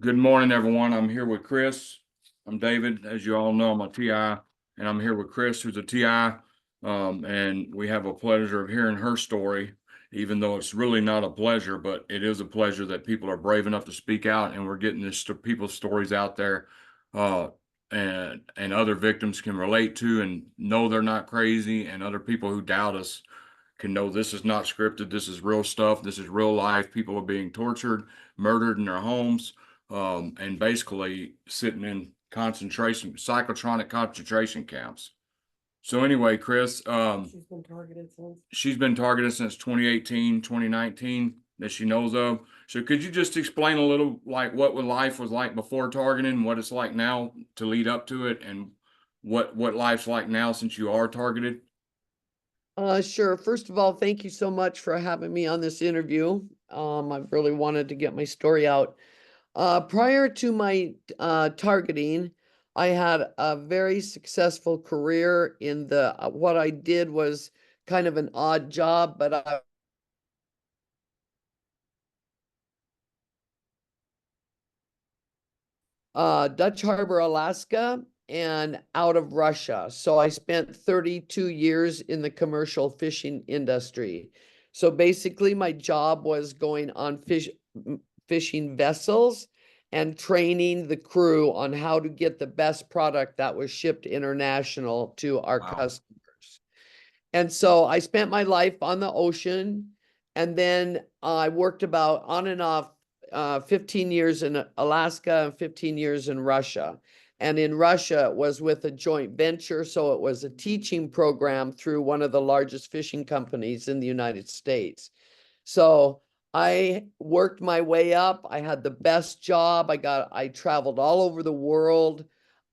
Good morning, everyone. I'm here with Kris. I'm David. As you all know, I'm a TI, and I'm here with Kris, who's a TI. And we have a pleasure of hearing her story, even though it's really not a pleasure, but it is a pleasure that people are brave enough to speak out, and we're getting this people's stories out there, and other victims can relate to and know they're not crazy, and other people who doubt us can know this is not scripted. This is real stuff. This is real life. People are being tortured, murdered in their homes, and basically sitting in psychotronic concentration camps. So anyway, Kris, she's been targeted since 2018, 2019 that she knows of. So could you just explain a little like what life was like before targeting, what it's like now to lead up to it, and what life's like now since you are targeted? Sure. First of all, thank you so much for having me on this interview. I really wanted to get my story out. Prior to my targeting, I had a very successful career in what I did was kind of an odd job, but Dutch Harbor, Alaska, and out of Russia. So I spent 32 years in the commercial fishing industry. So basically, my job was going on fishing vessels and training the crew on how to get the best product that was shipped international to our customers. And so I spent my life on the ocean, and then I worked about on and off 15 years in Alaska and 15 years in Russia. And in Russia, it was with a joint venture. So it was a teaching program through one of the largest fishing companies in the United States. So I worked my way up. I had the best job. I traveled all over the world.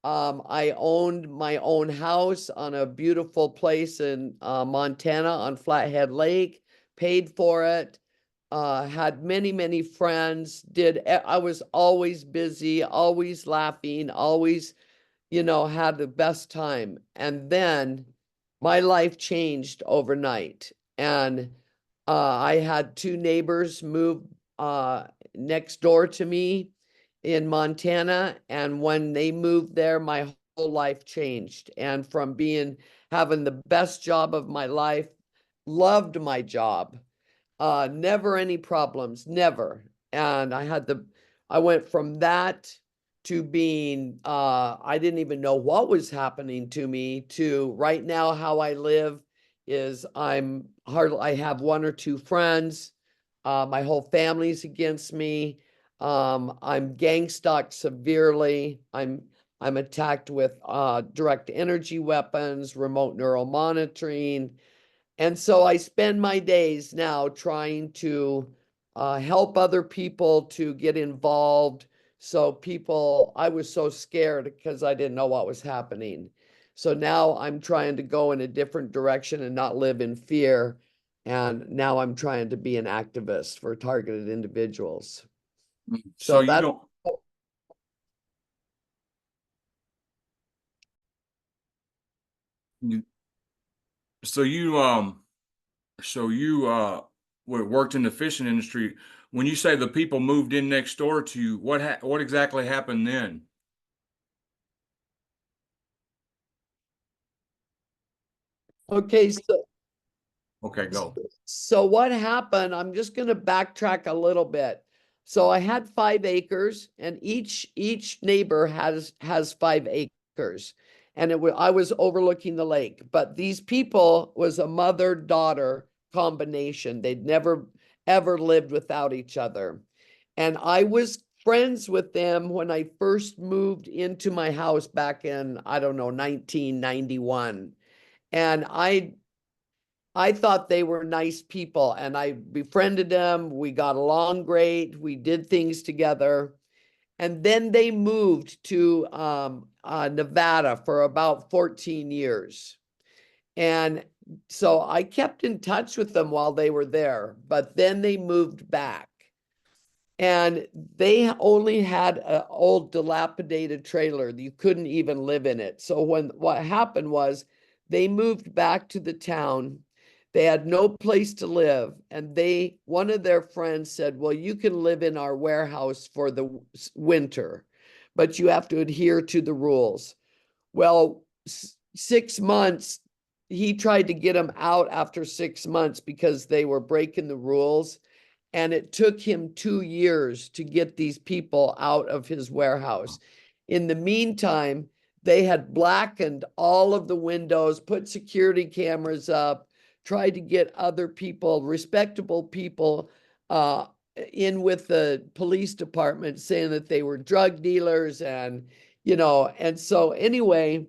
I owned my own house on a beautiful place in Montana on Flathead Lake, paid for it, had many friends, I was always busy, always laughing, always, had the best time. And then my life changed overnight. And I had two neighbors move next door to me in Montana. And when they moved there, my whole life changed. And from having the best job of my life, loved my job, never any problems, never. And I went from that to being, I didn't even know what was happening to me, to right now, how I live is I have one or two friends. My whole family's against me. I'm gang stalked severely. I'm attacked with direct energy weapons, remote neural monitoring. And so I spend my days now trying to help other people to get involved. I was so scared because I didn't know what was happening. So now I'm trying to go in a different direction and not live in fear. And now I'm trying to be an activist for targeted individuals. So So you that's don't. You, so you worked in the fishing industry. When you say the people moved in next door to you, what exactly happened then? okay. Okay, go. So what happened, I'm just going to backtrack a little bit. So I had 5 acres, and each neighbor has 5 acres. And I was overlooking the lake, but these people was a mother-daughter combination. They'd never ever lived without each other. And I was friends with them when I first moved into my house back in, I don't know, 1991. And I thought they were nice people, and I befriended them. We got along great. We did things together. And then they moved to Nevada for about 14 years. And so I kept in touch with them while they were there, but then they moved back. And they only had an old dilapidated trailer. You couldn't even live in it. So what happened was they moved back to the town. They had no place to live. And one of their friends said, well, you can live in our warehouse for the winter, but you have to adhere to the rules. Well, 6 months, he tried to get them out after 6 months because they were breaking the rules. And it took him 2 years to get these people out of his warehouse. In the meantime, they had blackened all of the windows, put security cameras up, tried to get other people, respectable people, in with the police department saying that they were drug dealers and so anyway,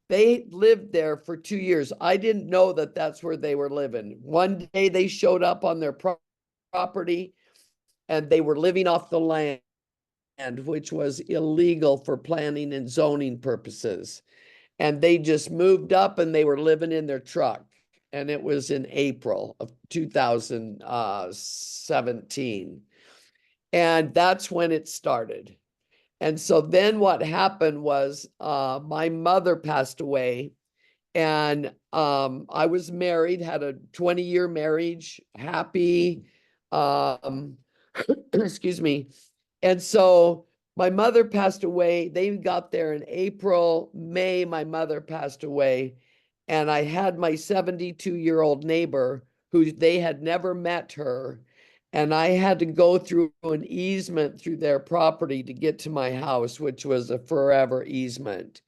they lived there for 2 years. I didn't know that that's where they were living. One day they showed up on their property and they were living off the land, which was illegal for planning and zoning purposes. And they just moved up and they were living in their truck. And it was in April of 2017. And that's when it started. And so then what happened was my mother passed away, and I was married, had a 20-year marriage, happy, excuse me. And so my mother passed away. They got there in April. May, my mother passed away. And I had my 72-year-old neighbor who they had never met her. And I had to go through an easement through their property to get to my house, which was a forever easement.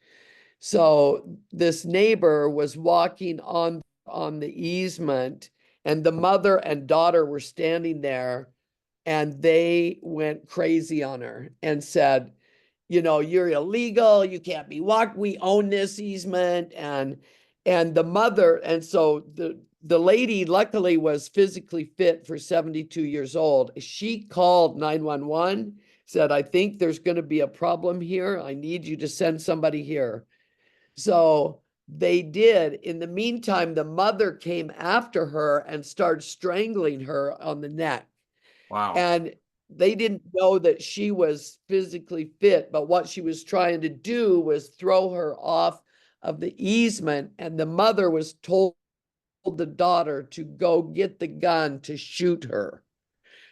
So this neighbor was walking on the easement, and the mother and daughter were standing there, and they went crazy on her and said, you're illegal, you can't be walked, we own this easement. And the mother, and so the lady luckily was physically fit for 72 years old. She called 911, said, I think there's going to be a problem here. I need you to send somebody here. So they did. In the meantime, the mother came after her and started strangling her on the neck. Wow. And they didn't know that she was physically fit, but what she was trying to do was throw her off of the easement. And the mother was told the daughter to go get the gun to shoot her.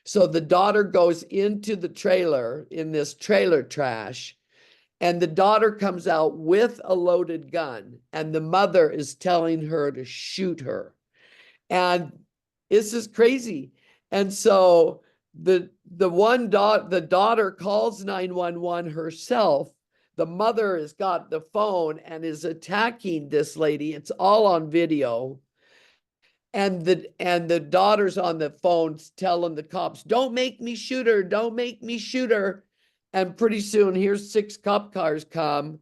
So the daughter goes into the trailer in this trailer trash, and the daughter comes out with a loaded gun, and the mother is telling her to shoot her. And this is crazy. And so the daughter calls 911 herself. The mother has got the phone and is attacking this lady. It's all on video. And the daughter's on the phone telling the cops, don't make me shoot her, don't make me shoot her. And pretty soon here's 6 cop cars come,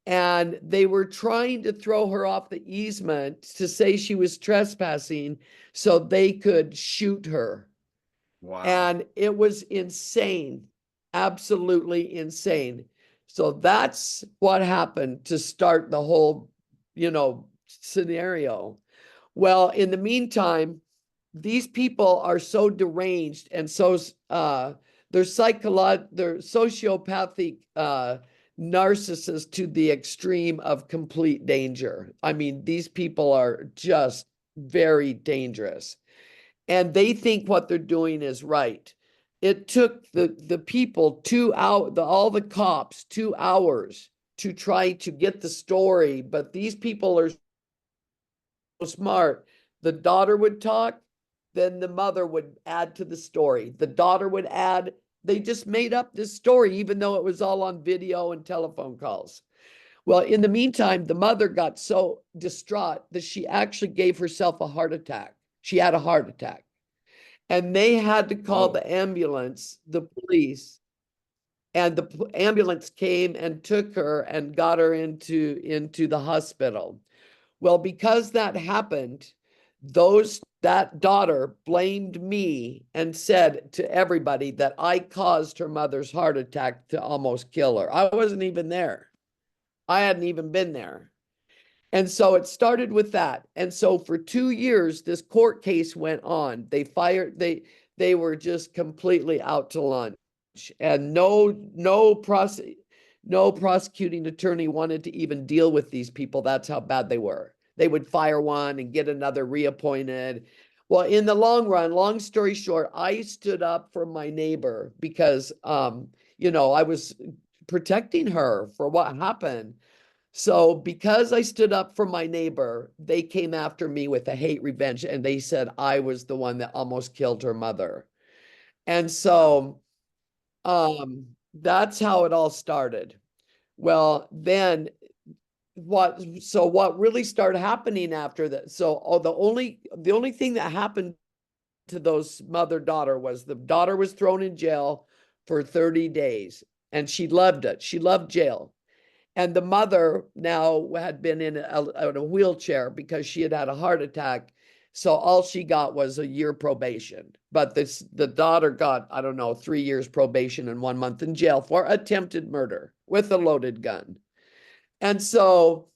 and they were trying to throw her off the easement to say she was trespassing so they could shoot her. Wow. And it was insane, absolutely insane. So that's what happened to start the whole, scenario. Well, in the meantime, these people are so deranged and so they're sociopathic narcissists to the extreme of complete danger. I mean, these people are just very dangerous, and they think what they're doing is right. It took the people all the cops 2 hours to try to get the story, but these people are smart. The daughter would talk, then the mother would add to the story. The daughter would add. They just made up this story, even though it was all on video and telephone calls. Well, in the meantime, the mother got so distraught that she actually gave herself a heart attack. She had a heart attack. And they had to call the ambulance, the police. And the ambulance came and took her and got her into the hospital. Well, because that happened, that daughter blamed me and said to everybody that I caused her mother's heart attack to almost kill her. I wasn't even there. I hadn't even been there. And so it started with that. And so for 2 years, this court case went on. They were just completely out to lunch. And no prosecuting attorney wanted to even deal with these people. That's how bad they were. they would fire one and get another reappointed. Well, in the long run, long story short, I stood up for my neighbor because, I was protecting her for what happened. So because I stood up for my neighbor, they came after me with a hate revenge and they said I was the one that almost killed her mother. And so that's how it all started. Well, then what really started happening after that? So the only thing that happened to those mother-daughter was the daughter was thrown in jail for 30 days and she loved it. She loved jail. And the mother now had been in a wheelchair because she had had a heart attack. So all she got was a year probation. But the daughter got, I don't know, 3 years probation and 1 month in jail for attempted murder with a loaded gun. And so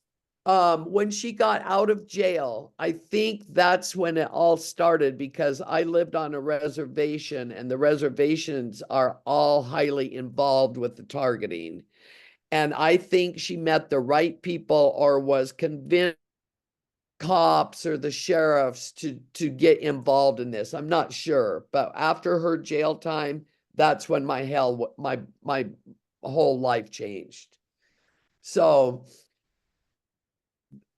when she got out of jail, I think that's when it all started because I lived on a reservation and the reservations are all highly involved with the targeting. And I think she met the right people or was convinced cops or the sheriffs to get involved in this. I'm not sure, but after her jail time, that's when my whole life changed. So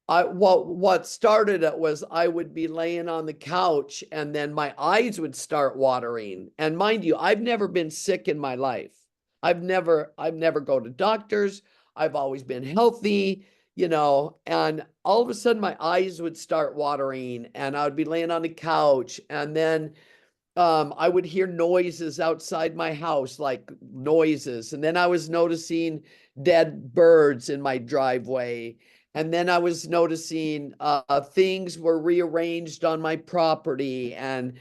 what started it was I would be laying on the couch and then my eyes would start watering. And mind you, I've never been sick in my life. I've never go to doctors. I've always been healthy, and all of a sudden my eyes would start watering and I would be laying on the couch and then I would hear noises outside my house, like noises. And then I was noticing dead birds in my driveway. And then I was noticing things were rearranged on my property and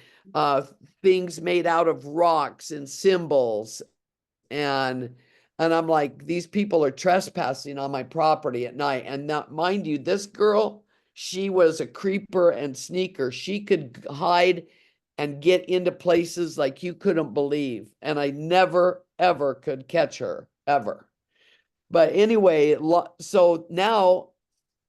things made out of rocks and symbols. And I'm like, these people are trespassing on my property at night. And now, mind you, this girl, she was a creeper and sneaker. She could hide and get into places like you couldn't believe. And I never, ever could catch her, ever. But anyway, so now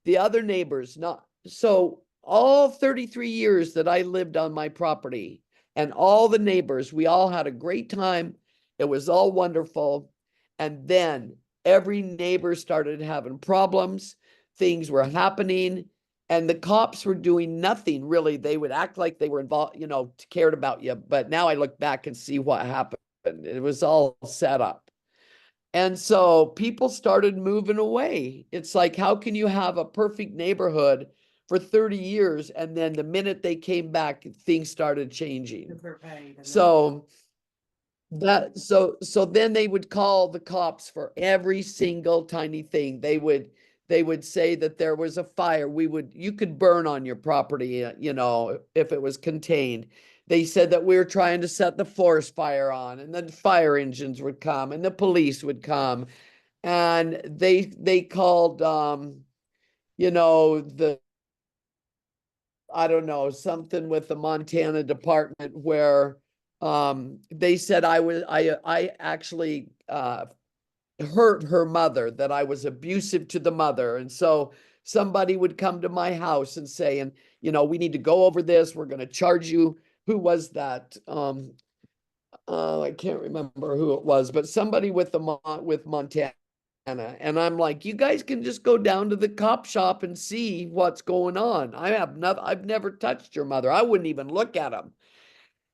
the other neighbors, not so all 33 years that I lived on my property and all the neighbors, we all had a great time. It was all wonderful. And then every neighbor started having problems. Things were happening and the cops were doing nothing really. They would act like they were involved, cared about you. But now I look back and see what happened. It was all set up. And so people started moving away. It's like, how can you have a perfect neighborhood for 30 years and then the minute they came back, things started changing? So then they would call the cops for every single tiny thing. They would say that there was a fire. You could burn on your property, if it was contained. They said that we were trying to set the forest fire on, and then fire engines would come and the police would come. And they called I don't know, something with the Montana Department where they said I actually hurt her mother, that I was abusive to the mother. And so somebody would come to my house and say, and we need to go over this. We're going to charge you. Who was that? I can't remember who it was, but somebody with Montana. And I'm like, you guys can just go down to the cop shop and see what's going on. I've never touched your mother. I wouldn't even look at them.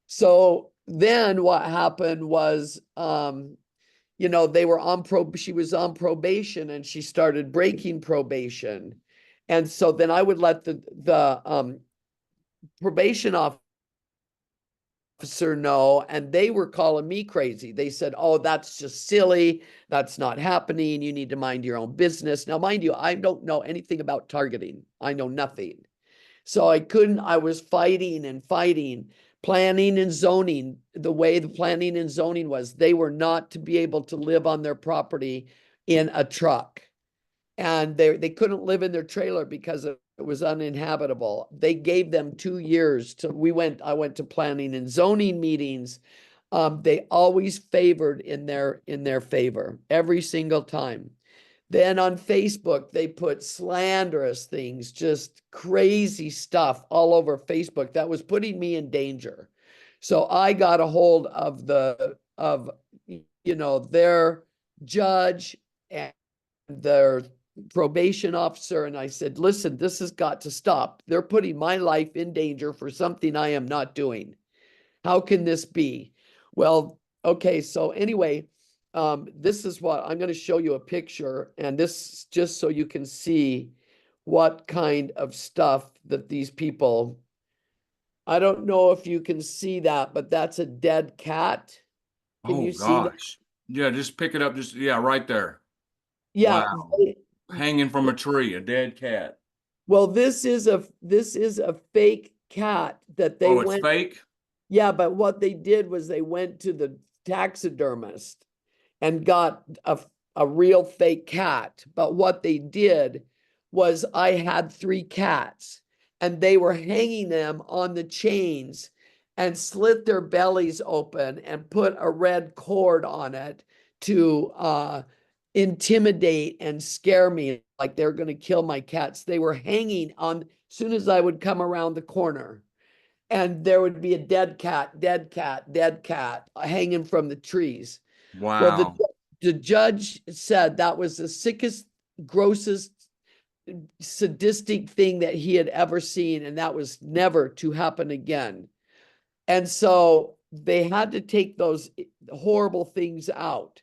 So then what happened was, they were she was on probation and she started breaking probation. And so then I would let the probation officer know, and they were calling me crazy. They said, oh, that's just silly. That's not happening. You need to mind your own business. Now, mind you, I don't know anything about targeting. I know nothing. So I was fighting and fighting. Planning and zoning, the way the planning and zoning was, they were not to be able to live on their property in a truck. And they couldn't live in their trailer because it was uninhabitable. They gave them 2 years I went to planning and zoning meetings. They always favored in their favor every single time. Then on Facebook, they put slanderous things, just crazy stuff all over Facebook that was putting me in danger. So I got a hold of their judge and their probation officer, and I said, listen, this has got to stop. They're putting my life in danger for something I am not doing. How can this be? Well, okay, so anyway, this is what I'm going to show you a picture, and this just so you can see what kind of stuff that these people. I don't know if you can see that, but that's a dead cat. Can Oh you see that? gosh. Yeah, just pick it up. Just yeah, right there. Yeah. Wow. Hanging from a tree, a dead cat. Well, this is a fake cat that they Oh, it's went. fake? Yeah, but what they did was they went to the taxidermist and got a real fake cat. But what they did was I had three cats and they were hanging them on the chains and slit their bellies open and put a red cord on it to intimidate and scare me like they're going to kill my cats. They were hanging on as soon as I would come around the corner and there would be a dead cat, dead cat, dead cat hanging from the trees. Well, Wow. the judge said that was the sickest, grossest, sadistic thing that he had ever seen, and that was never to happen again. And so they had to take those horrible things out,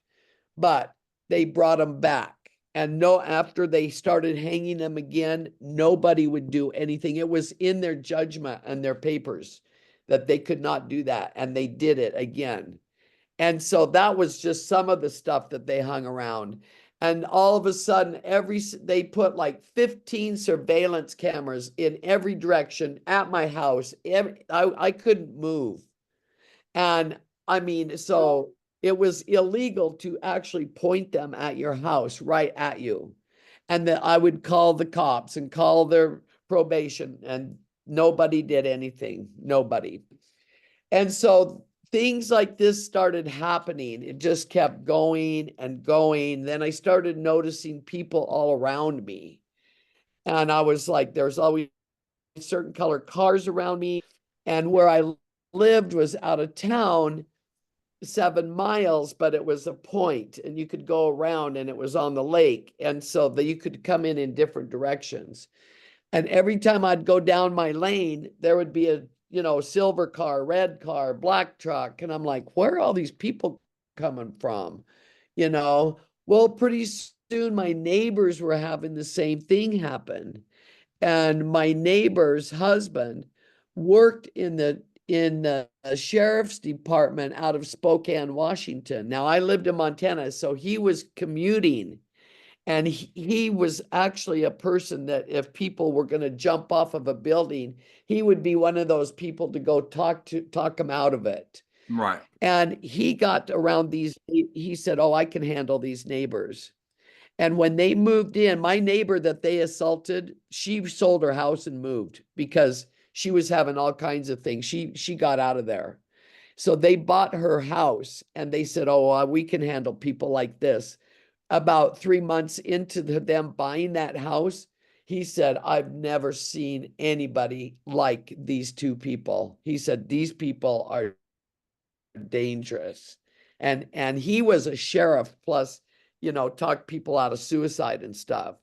but they brought them back. And no, after they started hanging them again, nobody would do anything. It was in their judgment and their papers that they could not do that. And they did it again. And so that was just some of the stuff that they hung around. And all of a sudden, they put like 15 surveillance cameras in every direction at my house. I couldn't move. And I mean, so it was illegal to actually point them at your house right at you. And that I would call the cops and call their probation, and nobody did anything. Nobody. And so things like this started happening. It just kept going and going. Then I started noticing people all around me. And I was like, there's always certain color cars around me. And where I lived was out of town 7 miles, but it was a point and you could go around and it was on the lake. And so that you could come in different directions. And every time I'd go down my lane, there would be a, silver car, red car, black truck. And I'm like, where are all these people coming from? Well, pretty soon my neighbors were having the same thing happen. And my neighbor's husband worked in the sheriff's department out of Spokane, Washington. Now I lived in Montana, so he was commuting, and he was actually a person that if people were going to jump off of a building, he would be one of those people to go talk them out of it. Right. And he got around these, he said, oh, I can handle these neighbors. And when they moved in, my neighbor that they assaulted, she sold her house and moved because she was having all kinds of things. She got out of there. So they bought her house and they said, oh, we can handle people like this. About 3 months into them buying that house, he said, I've never seen anybody like these two people. He said, these people are dangerous. And he was a sheriff plus, talked people out of suicide and stuff.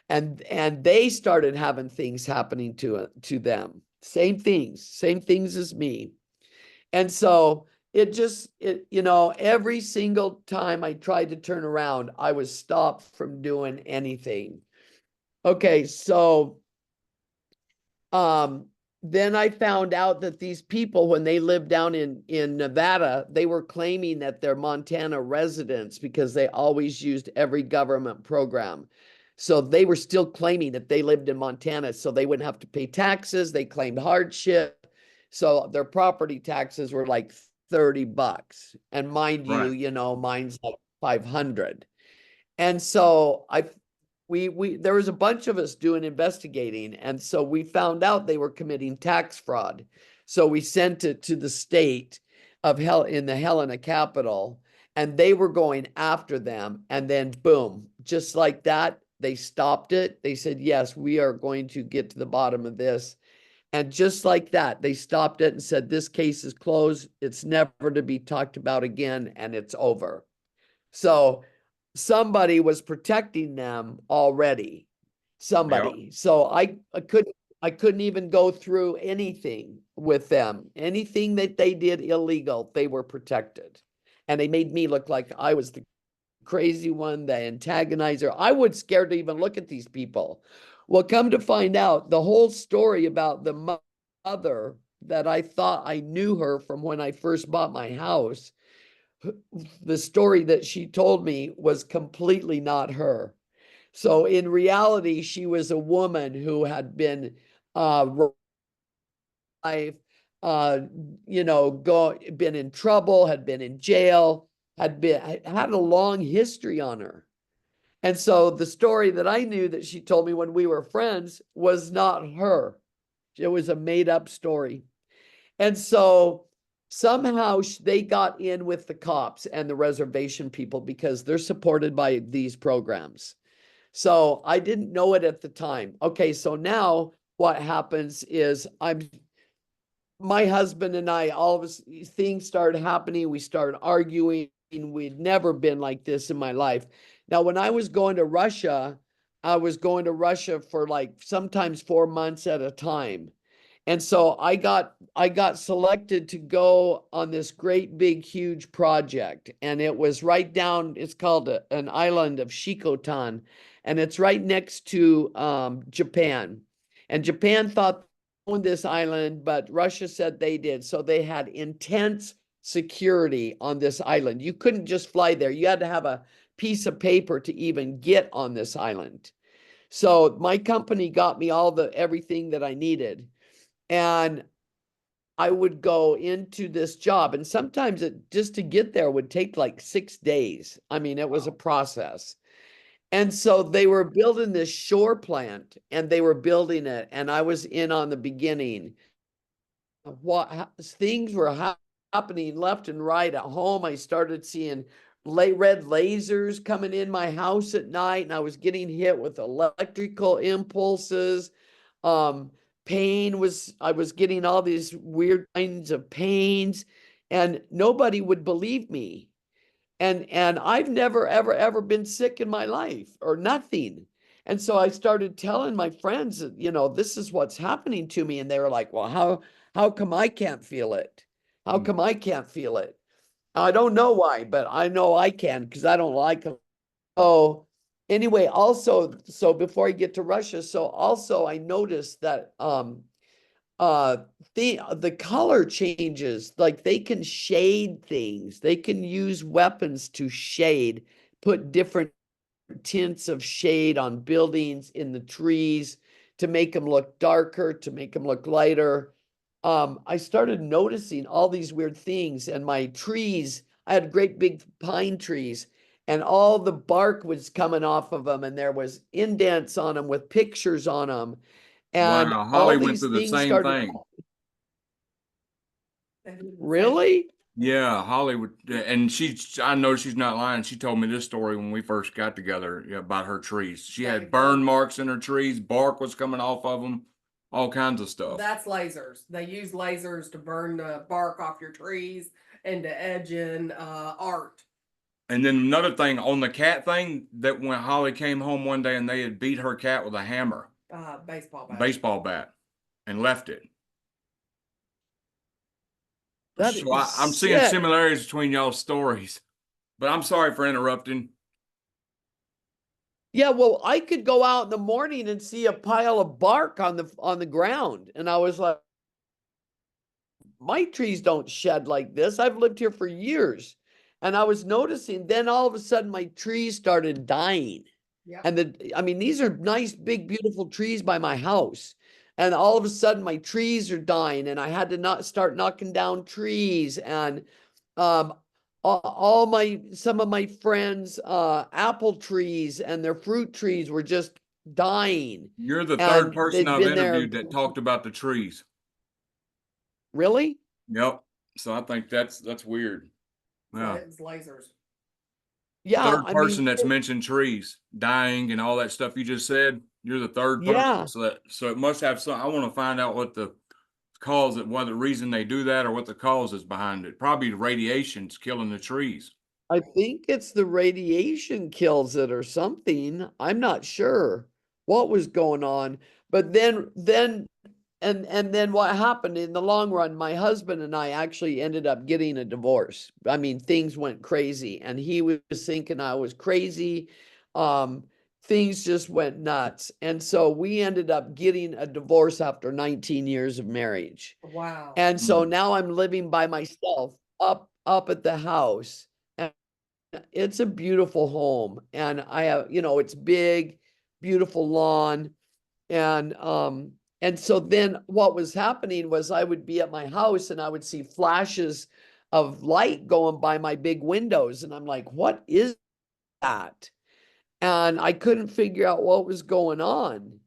And they started having things happening to them. Same things as me. And so every single time I tried to turn around, I was stopped from doing anything. Okay, so then I found out that these people, when they lived down in Nevada, they were claiming that they're Montana residents because they always used every government program. So they were still claiming that they lived in Montana, so they wouldn't have to pay taxes. They claimed hardship. So their property taxes were like $30. And mind Right. you, mine's like 500. And so there was a bunch of us doing investigating, and so we found out they were committing tax fraud. So we sent it to the state of in the Helena capital, and they were going after them. And then boom, just like that, they stopped it. They said, yes, we are going to get to the bottom of this. And just like that, they stopped it and said, this case is closed. It's never to be talked about again, and it's over. So somebody was protecting them already. Somebody. So I couldn't even go through anything with them. Anything that they did illegal, they were protected. And they made me look like I was the crazy one, the antagonizer. I was scared to even look at these people. Well, come to find out, the whole story about the mother that I thought I knew her from when I first bought my house, the story that she told me was completely not her. So in reality, she was a woman who had been life, uh, been in trouble, had been in jail, had a long history on her. And so the story that I knew that she told me when we were friends was not her. It was a made up story. And so somehow they got in with the cops and the reservation people because they're supported by these programs. So I didn't know it at the time. Okay, so now what happens is my husband and I, all of us, things started happening. We started arguing. We'd never been like this in my life. Now, when I was going to Russia, I was going to Russia for like sometimes 4 months at a time. And so I got selected to go on this great big huge project, and it was right down, it's called an island of Shikotan, and it's right next to Japan. And Japan thought they owned this island, but Russia said they did. So they had intense security on this island. You couldn't just fly there. You had to have a piece of paper to even get on this island. So my company got me everything that I needed. And I would go into this job, and sometimes just to get there would take like 6 days. I mean, it was a process. And so they were building this shore plant, and they were building it, and I was in on the beginning. Things were happening left and right at home. I started seeing red lasers coming in my house at night, and I was getting hit with electrical impulses. Um, I was getting all these weird kinds of pains, and nobody would believe me. And I've never ever been sick in my life or nothing. And so I started telling my friends that, this is what's happening to me. And they were like, well, how come I can't feel it? How come I can't feel it? I don't know why, but I know I can because I don't like them. Oh, anyway, also, so before I get to Russia, so also I noticed that uh the color changes, like they can shade things, they can use weapons to shade, put different tints of shade on buildings, in the trees, to make them look darker, to make them look lighter. I started noticing all these weird things, and my trees, I had great big pine trees, and all the bark was coming off of them, and there was indents on them with pictures on them, and Wow, all Holly went these through the things same started. thing. Really? Yeah, Holly would, and I know she's not lying. She told me this story when we first got together, yeah, about her trees. She had burn marks in her trees, bark was coming off of them, all kinds of stuff. That's lasers. They use lasers to burn the bark off your trees and to edge in art. And then another thing on the cat thing, that when Holly came home one day and they had beat her cat with a hammer, baseball bat, and left it. That So is I'm seeing sick. similarities between y'all's stories, but I'm sorry for interrupting. Yeah, well, I could go out in the morning and see a pile of bark on the ground, and I was like, my trees don't shed like this. I've lived here for years. And I was noticing, then all of a sudden my trees started dying. Yep. And I mean, these are nice, big, beautiful trees by my house. And all of a sudden my trees are dying, and I had to not start knocking down trees. And um some of my friends apple trees and their fruit trees were just dying. You're the third And person they'd I've been there. interviewed that talked about the trees. Really? Yep. So I think that's weird. So Yeah. it's lasers. Yeah, third I person mean, that's mentioned trees dying and all that stuff you just said. You're the third person. yeah, So it must have some. I want to find out what the cause it, what the reason they do that, or what the cause is behind it. Probably the radiation's killing the trees. I think it's the radiation kills it or something. I'm not sure what was going on. But then what happened in the long run, my husband and I actually ended up getting a divorce. I mean, things went crazy and he was thinking I was crazy. Um, things just went nuts. And so we ended up getting a divorce after 19 years of marriage. Wow. And so Mm. now I'm living by myself up at the house. And it's a beautiful home. And I have, it's big, beautiful lawn. And so then what was happening was I would be at my house and I would see flashes of light going by my big windows. And I'm like, what is that? And I couldn't figure out what was going on.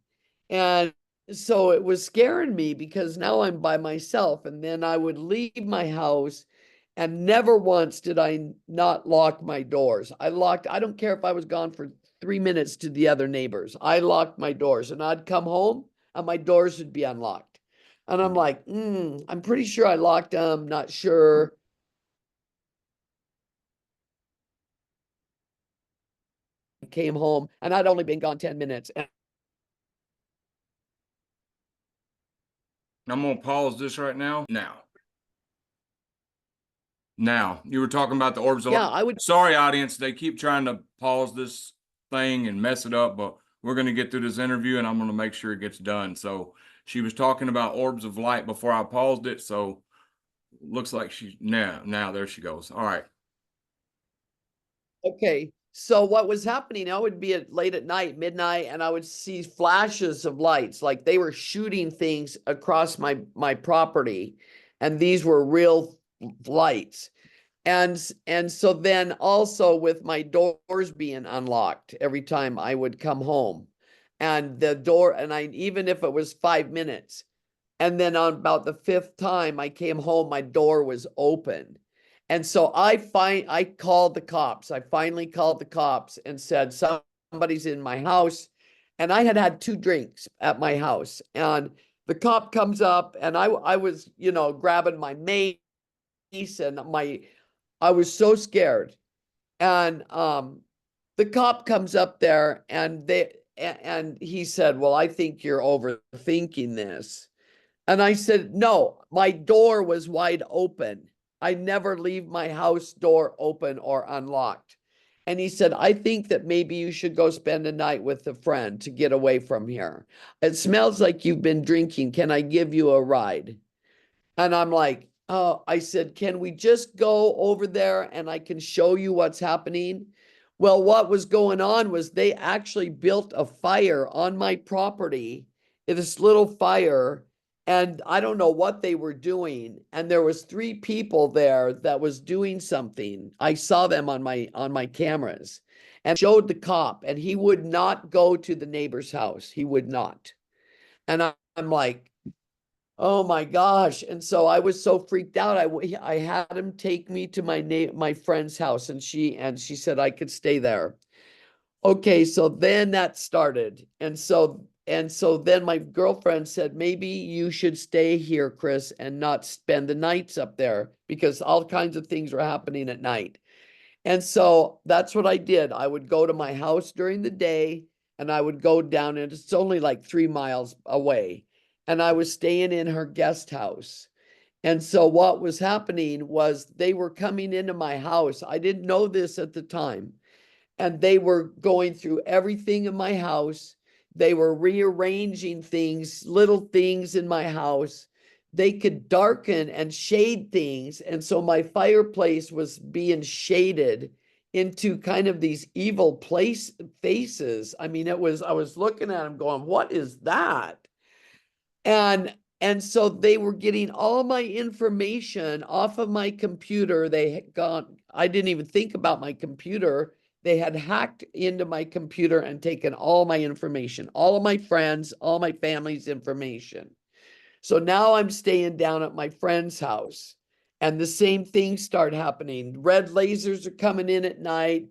And so it was scaring me because now I'm by myself. And then I would leave my house and never once did I not lock my doors. I don't care if I was gone for 3 minutes to the other neighbors. I locked my doors and I'd come home and my doors would be unlocked. And I'm like, I'm pretty sure I locked them, not sure. Came home and I'd only been gone 10 minutes. And I'm gonna pause this right now. Now, you were talking about the orbs of yeah, light. I would, Sorry, audience, they keep trying to pause this thing and mess it up, but we're going to get through this interview and I'm going to make sure it gets done. So she was talking about orbs of light before I paused it. So looks like now there she goes. All right. okay. So what was happening, I would be at late at night, midnight, and I would see flashes of lights, like they were shooting things across my property, and these were real lights. And so then also with my doors being unlocked every time I would come home, and the door, and I even if it was 5 minutes, and then on about the fifth time I came home, my door was open. And so I called the cops. I finally called the cops and said, somebody's in my house. And I had had 2 drinks at my house. And the cop comes up and I was, grabbing my mace and I was so scared. And the cop comes up there and he said, well, I think you're overthinking this. And I said, no, my door was wide open. I never leave my house door open or unlocked. And he said, I think that maybe you should go spend a night with a friend to get away from here. It smells like you've been drinking. Can I give you a ride? And I'm like, oh, I said, can we just go over there and I can show you what's happening? Well, what was going on was they actually built a fire on my property, this little fire, and I don't know what they were doing. And there was 3 people there that was doing something. I saw them on my cameras and showed the cop, and he would not go to the neighbor's house. He would not. And I'm like, oh my gosh. And so I was so freaked out. I had him take me to my friend's house, and she said I could stay there. Okay, so then that started. And so then my girlfriend said, maybe you should stay here, Kris, and not spend the nights up there because all kinds of things were happening at night. And so that's what I did. I would go to my house during the day and I would go down, and it's only like 3 miles away. And I was staying in her guest house. And so what was happening was they were coming into my house. I didn't know this at the time. And they were going through everything in my house. They were rearranging things, little things in my house. They could darken and shade things. And so my fireplace was being shaded into kind of these evil faces. I mean, I was looking at them going, what is that? And so they were getting all my information off of my computer. They had gone, I didn't even think about my computer. They had hacked into my computer and taken all my information, all of my friends, all my family's information. So now I'm staying down at my friend's house, and the same things start happening. Red lasers are coming in at night.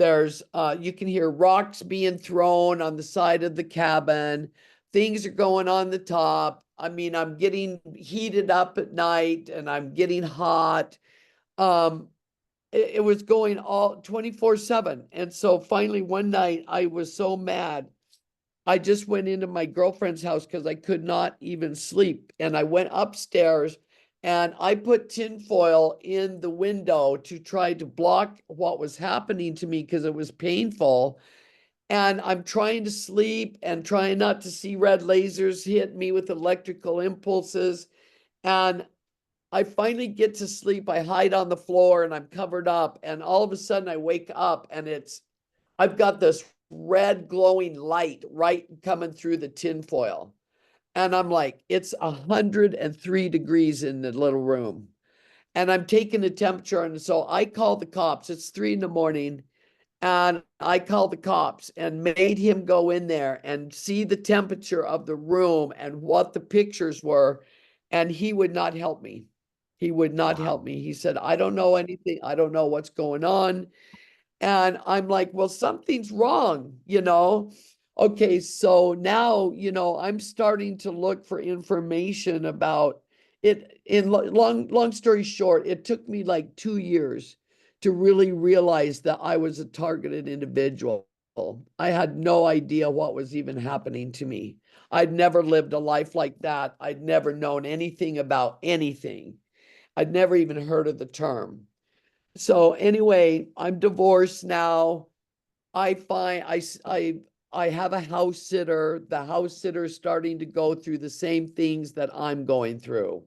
There's, you can hear rocks being thrown on the side of the cabin. Things are going on the top. I mean, I'm getting heated up at night and I'm getting hot. It was going all 24/7. And so finally one night I was so mad. I just went into my girlfriend's house because I could not even sleep. And I went upstairs and I put tinfoil in the window to try to block what was happening to me because it was painful. And I'm trying to sleep and trying not to see red lasers hit me with electrical impulses. And I finally get to sleep. I hide on the floor and I'm covered up. And all of a sudden I wake up and I've got this red glowing light right coming through the tinfoil. And I'm like, it's 103 degrees in the little room. And I'm taking the temperature. And so I call the cops. It's 3 a.m. And I called the cops and made him go in there and see the temperature of the room and what the pictures were. And he would not help me. He would not help me. He said, I don't know anything. I don't know what's going on. And I'm like, well, something's wrong, Okay, so now, I'm starting to look for information about it. Long story short, it took me like 2 years to really realize that I was a targeted individual. I had no idea what was even happening to me. I'd never lived a life like that. I'd never known anything about anything. I'd never even heard of the term. So anyway, I'm divorced now. I find I have a house sitter. The house sitter is starting to go through the same things that I'm going through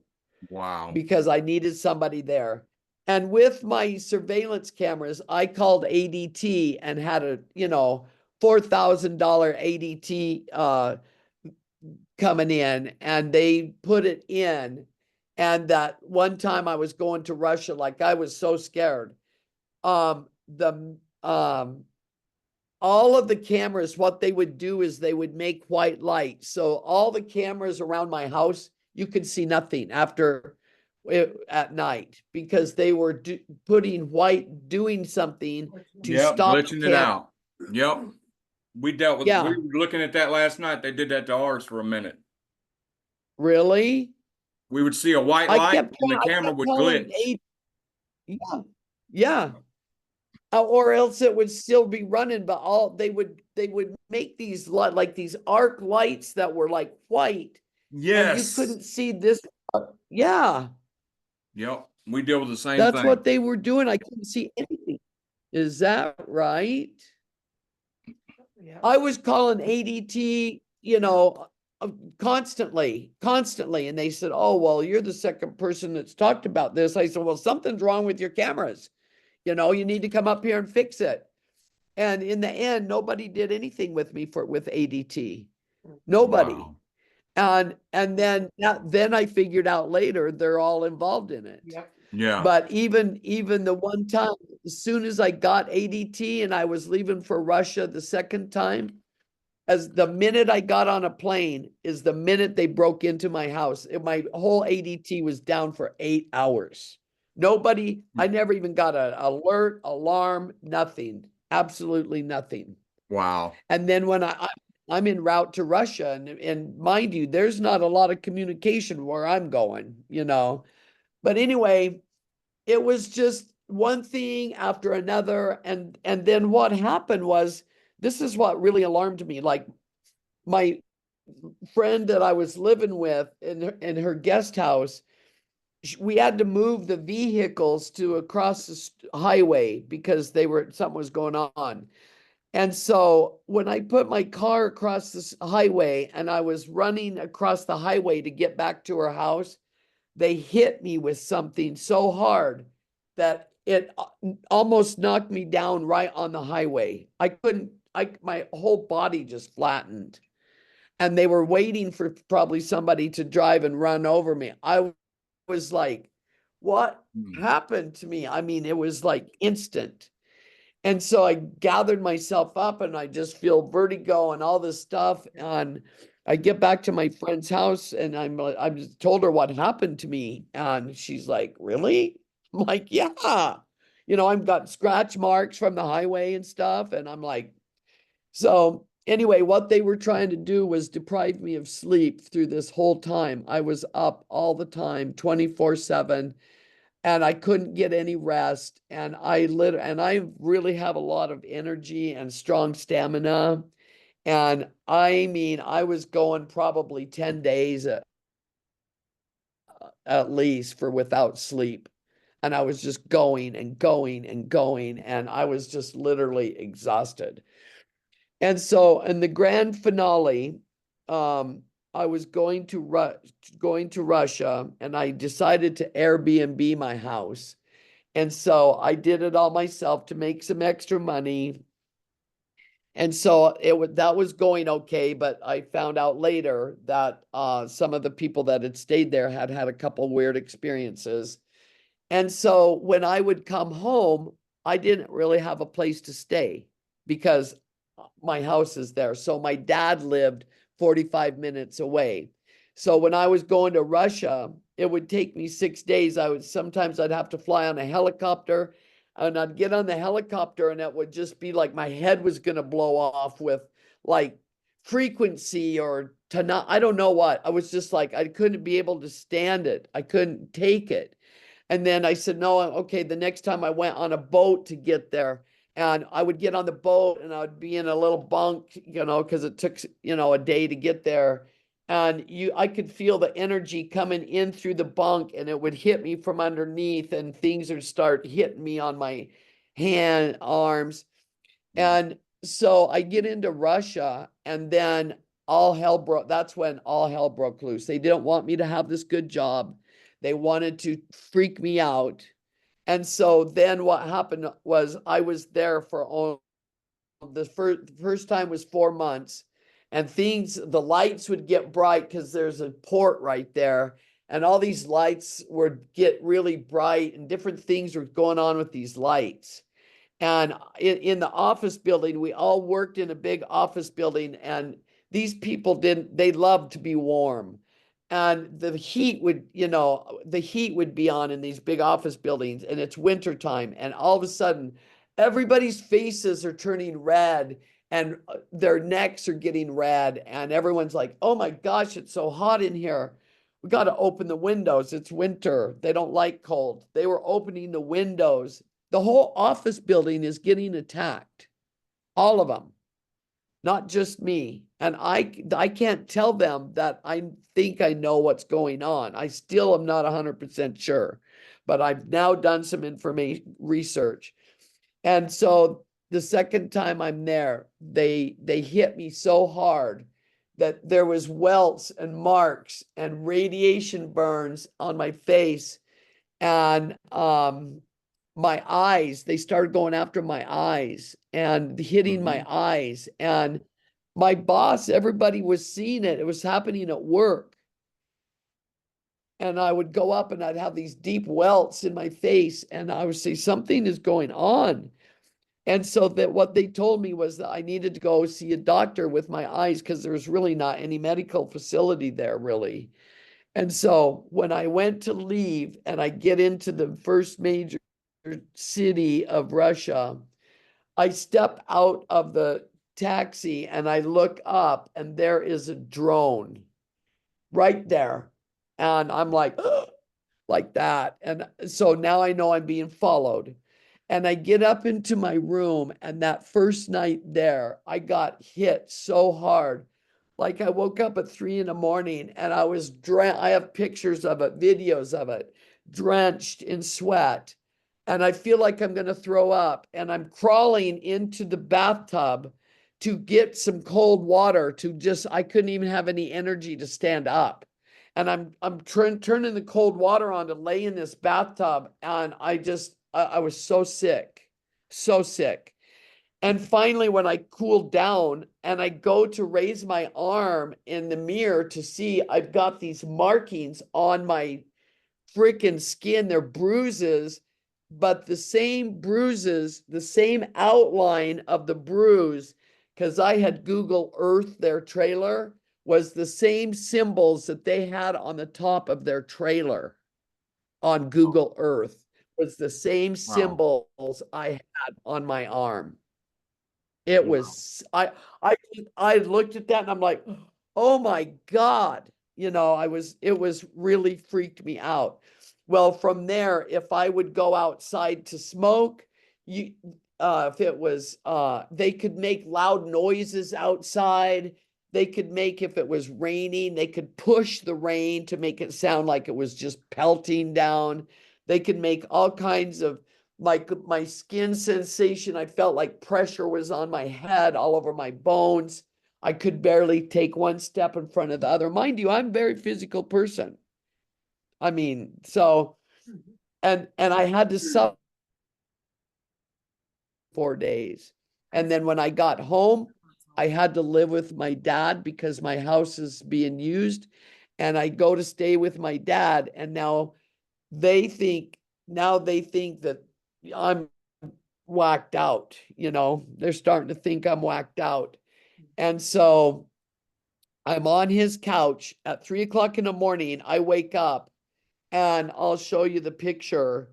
Wow. because I needed somebody there. And with my surveillance cameras, I called ADT and had a, $4,000 ADT coming in, and they put it in. And that one time I was going to Russia, like I was so scared. The all of the cameras, what they would do is they would make white light. So all the cameras around my house, you could see nothing after at night because they were doing something to Yep, stop glitching it out. Yep. We dealt with, Yeah. we were looking at that last night. They did that to ours for a minute. Really? We would see a white I light kept and the camera would glitch. Yeah, yeah. Or else it would still be running, but they would make these like these arc lights that were like white, and you Yes. couldn't see this. Yeah, Yep. We deal with the same that's thing. what they were doing. I couldn't see anything. Is that right? Yeah. I was calling ADT, constantly, and they said, "Oh, well, you're the second person that's talked about this." I said, "Well, something's wrong with your cameras. You need to come up here and fix it." And in the end, nobody did anything with me with ADT. Nobody. Wow. And then I figured out later they're all involved in it. Yep. Yeah. But even the one time, as soon as I got ADT and I was leaving for Russia the second time, as the minute I got on a plane is the minute they broke into my house. My whole ADT was down for 8 hours. Nobody, I never even got an alert, alarm, nothing, absolutely nothing. Wow. And then when I'm en route to Russia, and mind you, there's not a lot of communication where I'm going, But anyway, it was just one thing after another. And then what happened was, this is what really alarmed me. Like my friend that I was living with in her guest house, we had to move the vehicles to across the highway because something was going on. And so when I put my car across this highway and I was running across the highway to get back to her house, they hit me with something so hard that it almost knocked me down right on the highway. My whole body just flattened. And they were waiting for probably somebody to drive and run over me. I was like, what happened to me? I mean, it was like instant. And so I gathered myself up and I just feel vertigo and all this stuff. And I get back to my friend's house and I just told her what happened to me. And she's like, really? I'm like, yeah. I've got scratch marks from the highway and stuff. And I'm like, so anyway, what they were trying to do was deprive me of sleep through this whole time. I was up all the time, 24/7, and I couldn't get any rest. And I really have a lot of energy and strong stamina. And I mean, I was going probably 10 days at least for without sleep. And I was just going and going and going, and I was just literally exhausted. And so in the grand finale, I was going to Russia, and I decided to Airbnb my house. And so I did it all myself to make some extra money. And so that was going okay, but I found out later that some of the people that had stayed there had had a couple weird experiences. And so when I would come home, I didn't really have a place to stay because my house is there. So my dad lived 45 minutes away. So when I was going to Russia, it would take me 6 days. Sometimes I'd have to fly on a helicopter, and I'd get on the helicopter and it would just be like my head was going to blow off with like frequency or I don't know what. I was just like, I couldn't be able to stand it. I couldn't take it. And then I said, no, okay, the next time I went on a boat to get there, and I would get on the boat and I would be in a little bunk, because it took, a day to get there. And I could feel the energy coming in through the bunk, and it would hit me from underneath, and things would start hitting me on my arms. And so I get into Russia, and then that's when all hell broke loose. They didn't want me to have this good job. They wanted to freak me out. And so then what happened was I was there for the first time was 4 months, and the lights would get bright because there's a port right there. And all these lights would get really bright, and different things were going on with these lights. And in the office building, we all worked in a big office building, and these people they loved to be warm. And the heat would be on in these big office buildings, and it's wintertime. And all of a sudden, everybody's faces are turning red, and their necks are getting red. And everyone's like, oh my gosh, it's so hot in here. We got to open the windows. It's winter. They don't like cold. They were opening the windows. The whole office building is getting attacked. All of them. Not just me. And I can't tell them that I think I know what's going on. I still am not 100% sure, but I've now done some research. And so the second time I'm there, they hit me so hard that there was welts and marks and radiation burns on my face. And my eyes, they started going after my eyes and hitting my eyes. And my boss, everybody was seeing it. It was happening at work. And I would go up and I'd have these deep welts in my face, and I would say, something is going on. And so that what they told me was that I needed to go see a doctor with my eyes, because there was really not any medical facility there, really. And so when I went to leave and I get into the first major city of Russia, I step out of the taxi and I look up, and there is a drone right there. And I'm like, like that. And so now I know I'm being followed. And I get up into my room, and that first night there, I got hit so hard. Like I woke up at 3 a.m. and I was drenched. I have pictures of it, videos of it, drenched in sweat. And I feel like I'm going to throw up. And I'm crawling into the bathtub to get some cold water I couldn't even have any energy to stand up. And I'm turning the cold water on to lay in this bathtub. And I was so sick, so sick. And finally, when I cooled down and I go to raise my arm in the mirror to see, I've got these markings on my freaking skin. They're bruises, but the same bruises, the same outline of the bruise, because I had Google Earth their trailer, was the same symbols that they had on the top of their trailer on Google Earth. was the same Wow. symbols I had on my arm. It was, I looked at that and I'm like, oh my God, it was really freaked me out. Well, from there, if I would go outside to smoke, you, if it was, they could make loud noises outside. They could make, if it was raining, they could push the rain to make it sound like it was just pelting down. They could make all kinds of, like, my skin sensation. I felt like pressure was on my head, all over my bones. I could barely take one step in front of the other. Mind you, I'm a very physical person. I mean, so, and I had to suffer 4 days. And then when I got home, I had to live with my dad because my house is being used. And I go to stay with my dad. And they think, they think that I'm whacked out, they're starting to think I'm whacked out. And so I'm on his couch at 3 o'clock in the morning. I wake up and I'll show you the picture.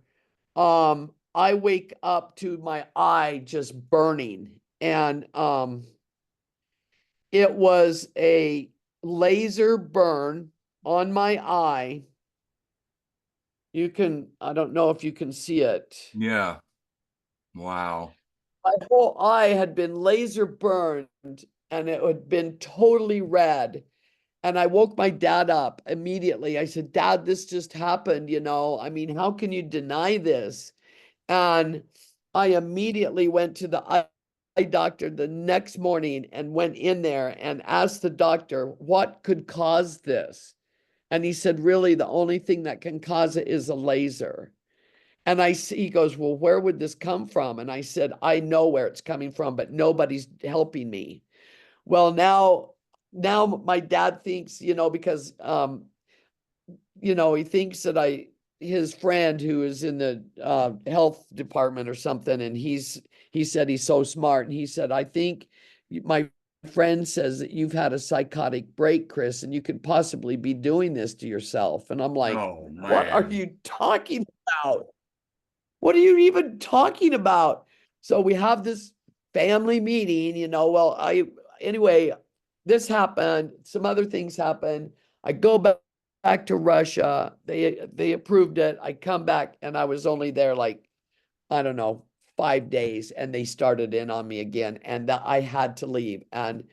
I wake up to my eye just burning, and it was a laser burn on my eye. I don't know if you can see it. Yeah. Wow. My whole eye had been laser burned and it had been totally red. And I woke my dad up immediately. I said, Dad, this just happened, I mean, how can you deny this? And I immediately went to the eye doctor the next morning and went in there and asked the doctor what could cause this. And he said, really, the only thing that can cause it is a laser. And he goes, well, where would this come from? And I said, I know where it's coming from, but nobody's helping me. Well, now my dad thinks, because, he thinks that his friend who is in the health department or something, and he said he's so smart. And he said, I think my friend says that you've had a psychotic break, Kris, and you could possibly be doing this to yourself. And I'm like, Oh, what are man. you talking about? What are you even talking about? So we have this family meeting, well, anyway, this happened, some other things happened. I go back to Russia. They approved it. I come back and I was only there like, I don't know, 5 days, and they started in on me again, and I had to leave. And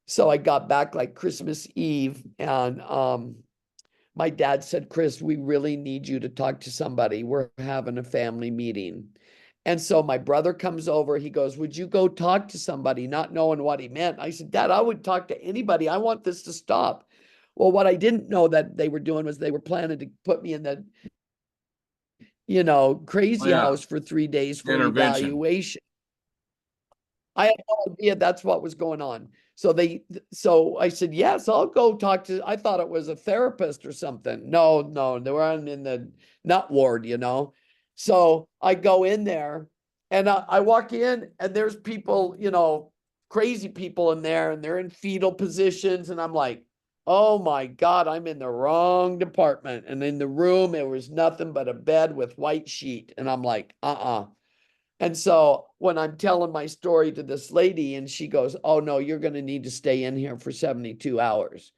so I got back like Christmas Eve, and my dad said, Kris, we really need you to talk to somebody. We're having a family meeting. And so my brother comes over. He goes, would you go talk to somebody? Not knowing what he meant. I said, Dad, I would talk to anybody. I want this to stop. Well, what I didn't know that they were doing was they were planning to put me in the, crazy Yeah. house for 3 days for Intervention. evaluation. I had no idea that's what was going on. So I said, yes, I'll go talk to, I thought it was a therapist or something. No, they were in the nut ward, So I go in there and I walk in and there's people, crazy people in there, and they're in fetal positions. And I'm like, oh my God, I'm in the wrong department. And in the room, it was nothing but a bed with white sheet. And I'm like, And so when I'm telling my story to this lady, and she goes, oh no, you're going to need to stay in here for 72 hours.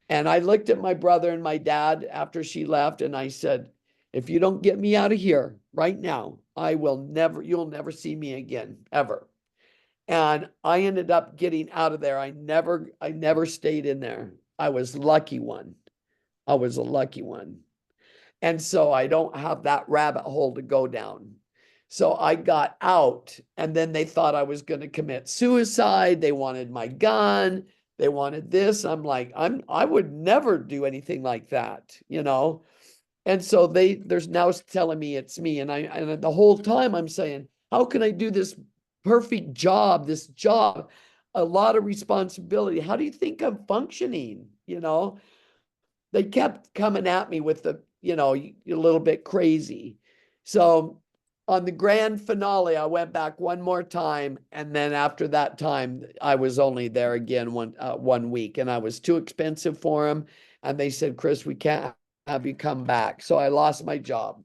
And I looked at my brother and my dad after she left, and I said, if you don't get me out of here right now, you'll never see me again, ever. And I ended up getting out of there. I never stayed in there. I was lucky one. I was a lucky one. And so I don't have that rabbit hole to go down. So I got out, and then they thought I was going to commit suicide. They wanted my gun. They wanted this. I'm like, I would never do anything like that, And so there's now telling me it's me. And the whole time I'm saying, how can I do this perfect job, a lot of responsibility? How do you think I'm functioning? They kept coming at me with you're a little bit crazy. So on the grand finale, I went back one more time. And then after that time, I was only there again 1 week, and I was too expensive for them. And they said, Kris, we can't have you come back. So I lost my job.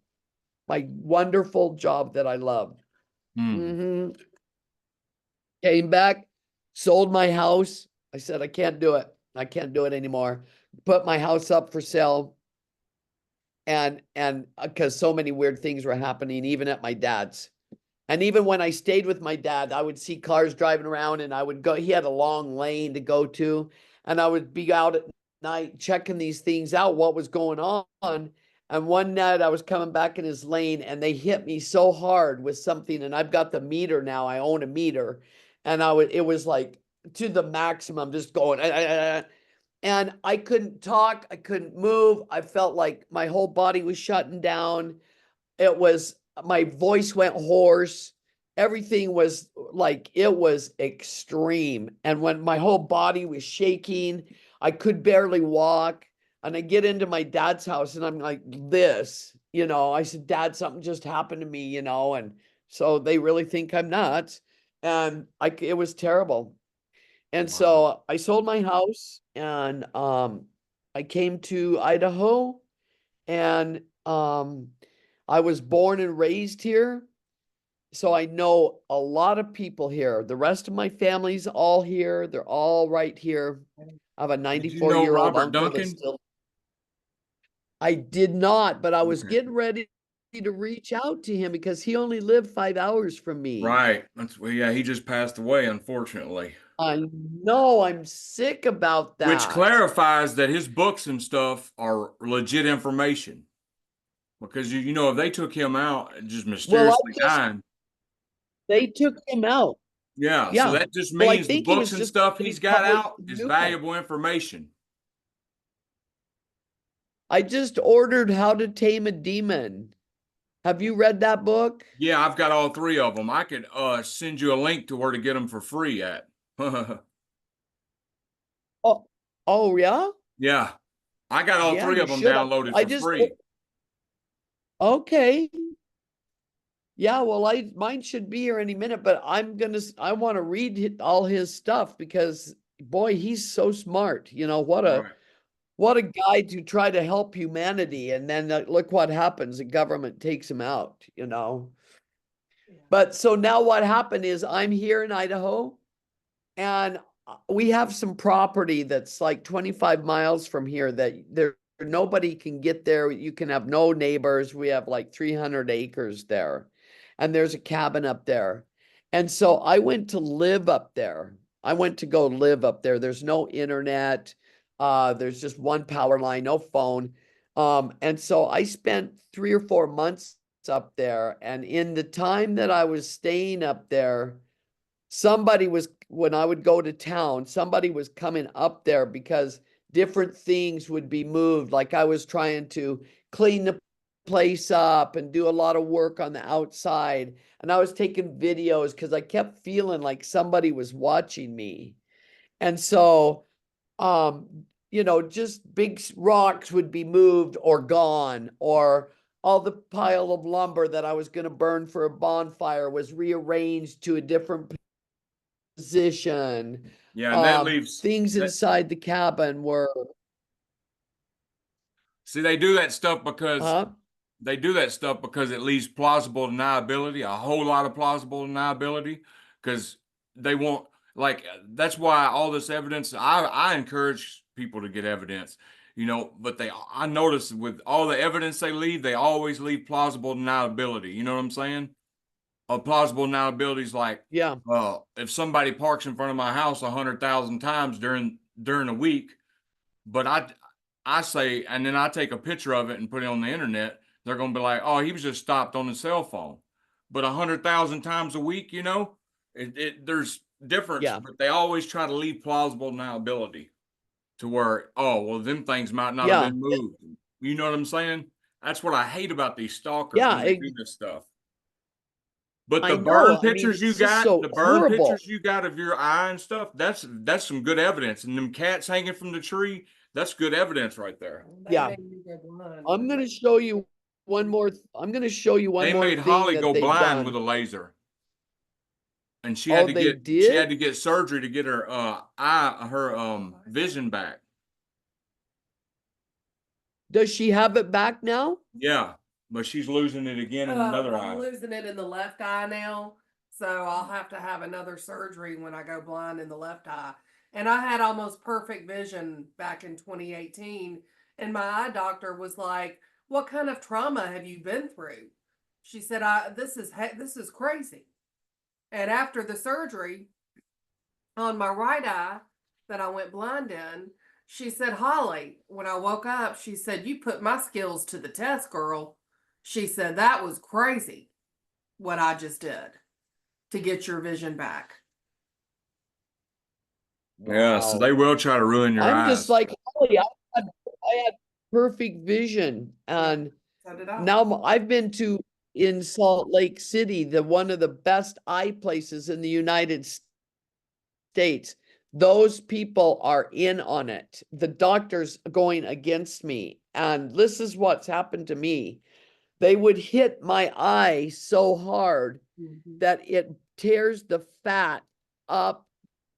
my wonderful job that I loved. Mm. Came back, sold my house. I said, I can't do it. I can't do it anymore. Put my house up for sale. And because so many weird things were happening, even at my dad's. And even when I stayed with my dad, I would see cars driving around and I would go, he had a long lane to go to. And I would be out at night checking these things out, what was going on. And one night I was coming back in his lane and they hit me so hard with something. And I've got the meter now. I own a meter. And it was like to the maximum, just going, and I couldn't talk. I couldn't move. I felt like my whole body was shutting down. My voice went hoarse. Everything was like, it was extreme. And when my whole body was shaking, I could barely walk. And I get into my dad's house and I'm like this, I said, Dad, something just happened to me, and so they really think I'm nuts. And it was terrible. And Wow. so I sold my house and I came to Idaho and I was born and raised here. So I know a lot of people here. The rest of my family's all here. They're all right here. I have a Did you know 94-year-old Robert uncle that's Duncan? still. I did not, but I was Okay. getting ready to reach out to him because he only lived 5 hours from me. Right. Well, yeah, he just passed away, unfortunately. I know, I'm sick about Which that. clarifies that his books and stuff are legit information. Because you know, if they took him out and just mysteriously dying, They took him out. yeah, so Yeah. that just Well, I means the think he books was and just stuff getting he's got published out in is new one. valuable information. I just ordered How to Tame a Demon. Have you read that book? Yeah, I've got all three of them. I could send you a link to where to get them for free at. Oh, oh yeah? Yeah, I got all Yeah, three you of them should. downloaded I for just free. okay. Yeah, well, mine should be here any minute, but I want to read all his stuff because boy, he's so smart. Right. What a guy to try to help humanity, and then look what happens. The government takes him out. But so now what happened is I'm here in Idaho and we have some property that's like 25 miles from here that nobody can get there. You can have no neighbors. We have like 300 acres there. And there's a cabin up there. And so I went to live up there. I went to go live up there. There's no internet. There's just one power line, no phone. And so I spent 3 or 4 months up there. And in the time that I was staying up there, when I would go to town, somebody was coming up there because different things would be moved. Like I was trying to clean the place up and do a lot of work on the outside. And I was taking videos because I kept feeling like somebody was watching me. And so, just big rocks would be moved or gone, or all the pile of lumber that I was going to burn for a bonfire was rearranged to a different position. Yeah, and that leaves Things inside the cabin were. See, they do that stuff because Uh, it leaves plausible deniability, a whole lot of plausible deniability, because they want that's why all this evidence. I encourage people to get evidence, but I notice with all the evidence they leave, they always leave plausible deniability. You know what I'm saying? A plausible deniability is like, yeah, if somebody parks in front of my house 100,000 times during a week, but I say, and then I take a picture of it and put it on the internet, they're going to be like, oh, he was just stopped on the cell phone. But 100,000 times a week, there's difference, yeah, but they always try to leave plausible deniability to where, oh, well, them things might not have yeah, been moved. You know what I'm saying? That's what I hate about these stalkers yeah. when they do this stuff. But I know. I mean, it's just so the burn horrible. pictures you got of your eye and stuff, that's some good evidence. And them cats hanging from the tree, that's good evidence right there. Yeah. I'm going to show you one more. I'm going to show you one They more made thing Holly that go they've blind done. with a laser. And Oh, they did? had to get surgery to get her vision back. Does she have it back now? Yeah. but she's losing it again in another I'm eye. losing it in the left eye now, so I'll have to have another surgery when I go blind in the left eye. And I had almost perfect vision back in 2018, and my eye doctor was like, "What kind of trauma have you been through?" She said, this is crazy." And after the surgery on my right eye that I went blind in, she said, "Holly, when I woke up, she said, you put my skills to the test, girl." She said, "That was crazy what I just did to get your vision back." Yeah, so Wow. they will try to ruin your I'm eyes. just like, Holly, I had perfect vision. And So did I. now I've been to in Salt Lake City, the one of the best eye places in the United States. Those people are in on it. The doctor's going against me. And this is what's happened to me. They would hit my eye so hard Mhm. that it tears the fat up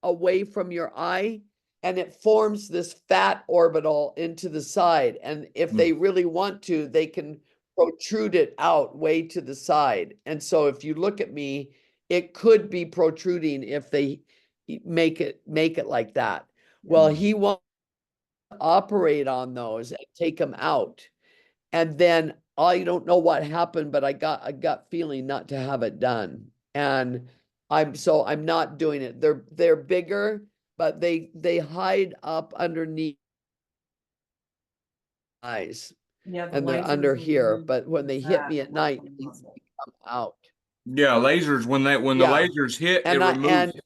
away from your eye and it forms this fat orbital into the side. And if they really want to, they can protrude it out way to the side. And so if you look at me, it could be protruding if they make it like that. Well, he won't operate on those and take them out. And then I don't know what happened, but I got a gut feeling not to have it done. And I'm not doing it. They're bigger, but they hide up underneath eyes Yeah, the and they're lasers under will here. remove But when the they hit fat me at away night, from the they muscle. come out. Yeah, lasers when the Yeah. lasers hit, it And removes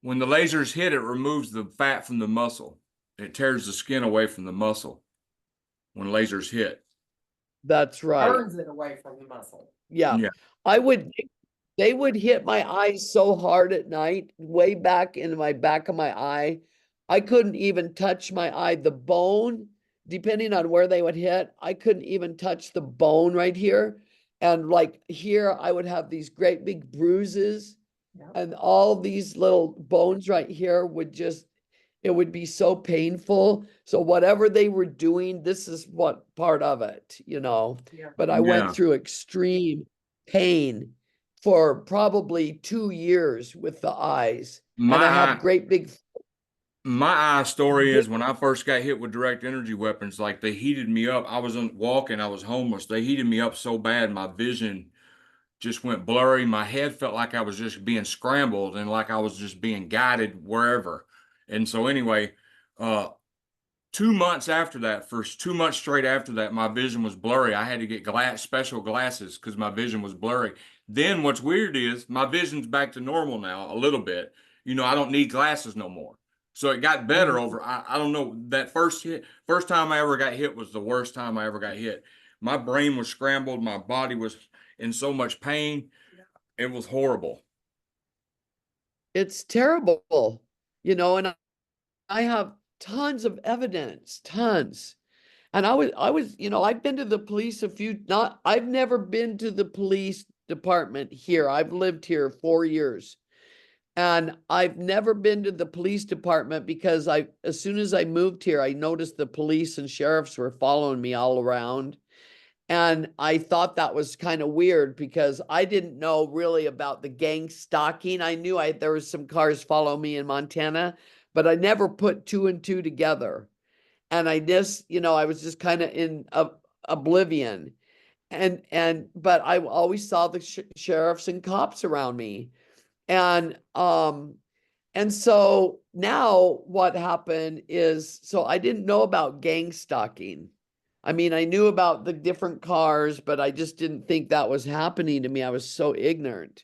when the lasers hit, it removes the fat from the muscle. It tears the skin away from the muscle when lasers hit. that's right. Burns it away from the muscle. Yeah. Yeah. They would hit my eyes so hard at night, way back in my back of my eye. I couldn't even touch my eye. The bone, depending on where they would hit, I couldn't even touch the bone right here. And like here, I would have these great big bruises, Yep. and all these little bones right here would just, it would be so painful. So whatever they were doing, this is what part of it, Yeah. but I Yeah. went through extreme pain for probably 2 years with the eyes. And I have great big, My eye story is big, when I first got hit with direct energy weapons, like they heated me up. I wasn't walking, I was homeless. They heated me up so bad, my vision just went blurry. My head felt like I was just being scrambled and like I was just being guided wherever. And so anyway, 2 months after that, for 2 months straight after that, my vision was blurry. I had to get special glasses because my vision was blurry. Then what's weird is my vision's back to normal now a little bit. I don't need glasses no more. So it got better over. I don't know, that first time I ever got hit was the worst time I ever got hit. My brain was scrambled. My body was in so much pain. It was horrible. it's terrible, and I have tons of evidence, tons. And I've been to the police I've never been to the police department here. I've lived here 4 years. And I've never been to the police department because as soon as I moved here, I noticed the police and sheriffs were following me all around. And I thought that was kind of weird because I didn't know really about the gang stalking. I knew there was some cars follow me in Montana, but I never put two and two together. And I just, I was just kind of in oblivion. But I always saw the sheriffs and cops around me. And so now what happened is, so I didn't know about gang stalking. I mean, I knew about the different cars, but I just didn't think that was happening to me. I was so ignorant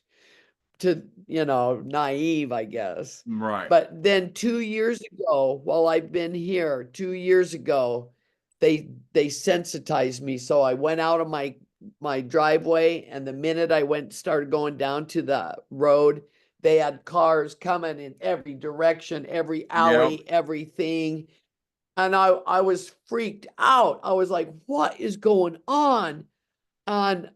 naive, I guess. Right. But then 2 years ago, while I've been here, 2 years ago, they sensitized me. So I went out of my driveway, and the minute I started going down to the road, they had cars coming in every direction, every alley, everything. And I was freaked out. I was like, what is going on? And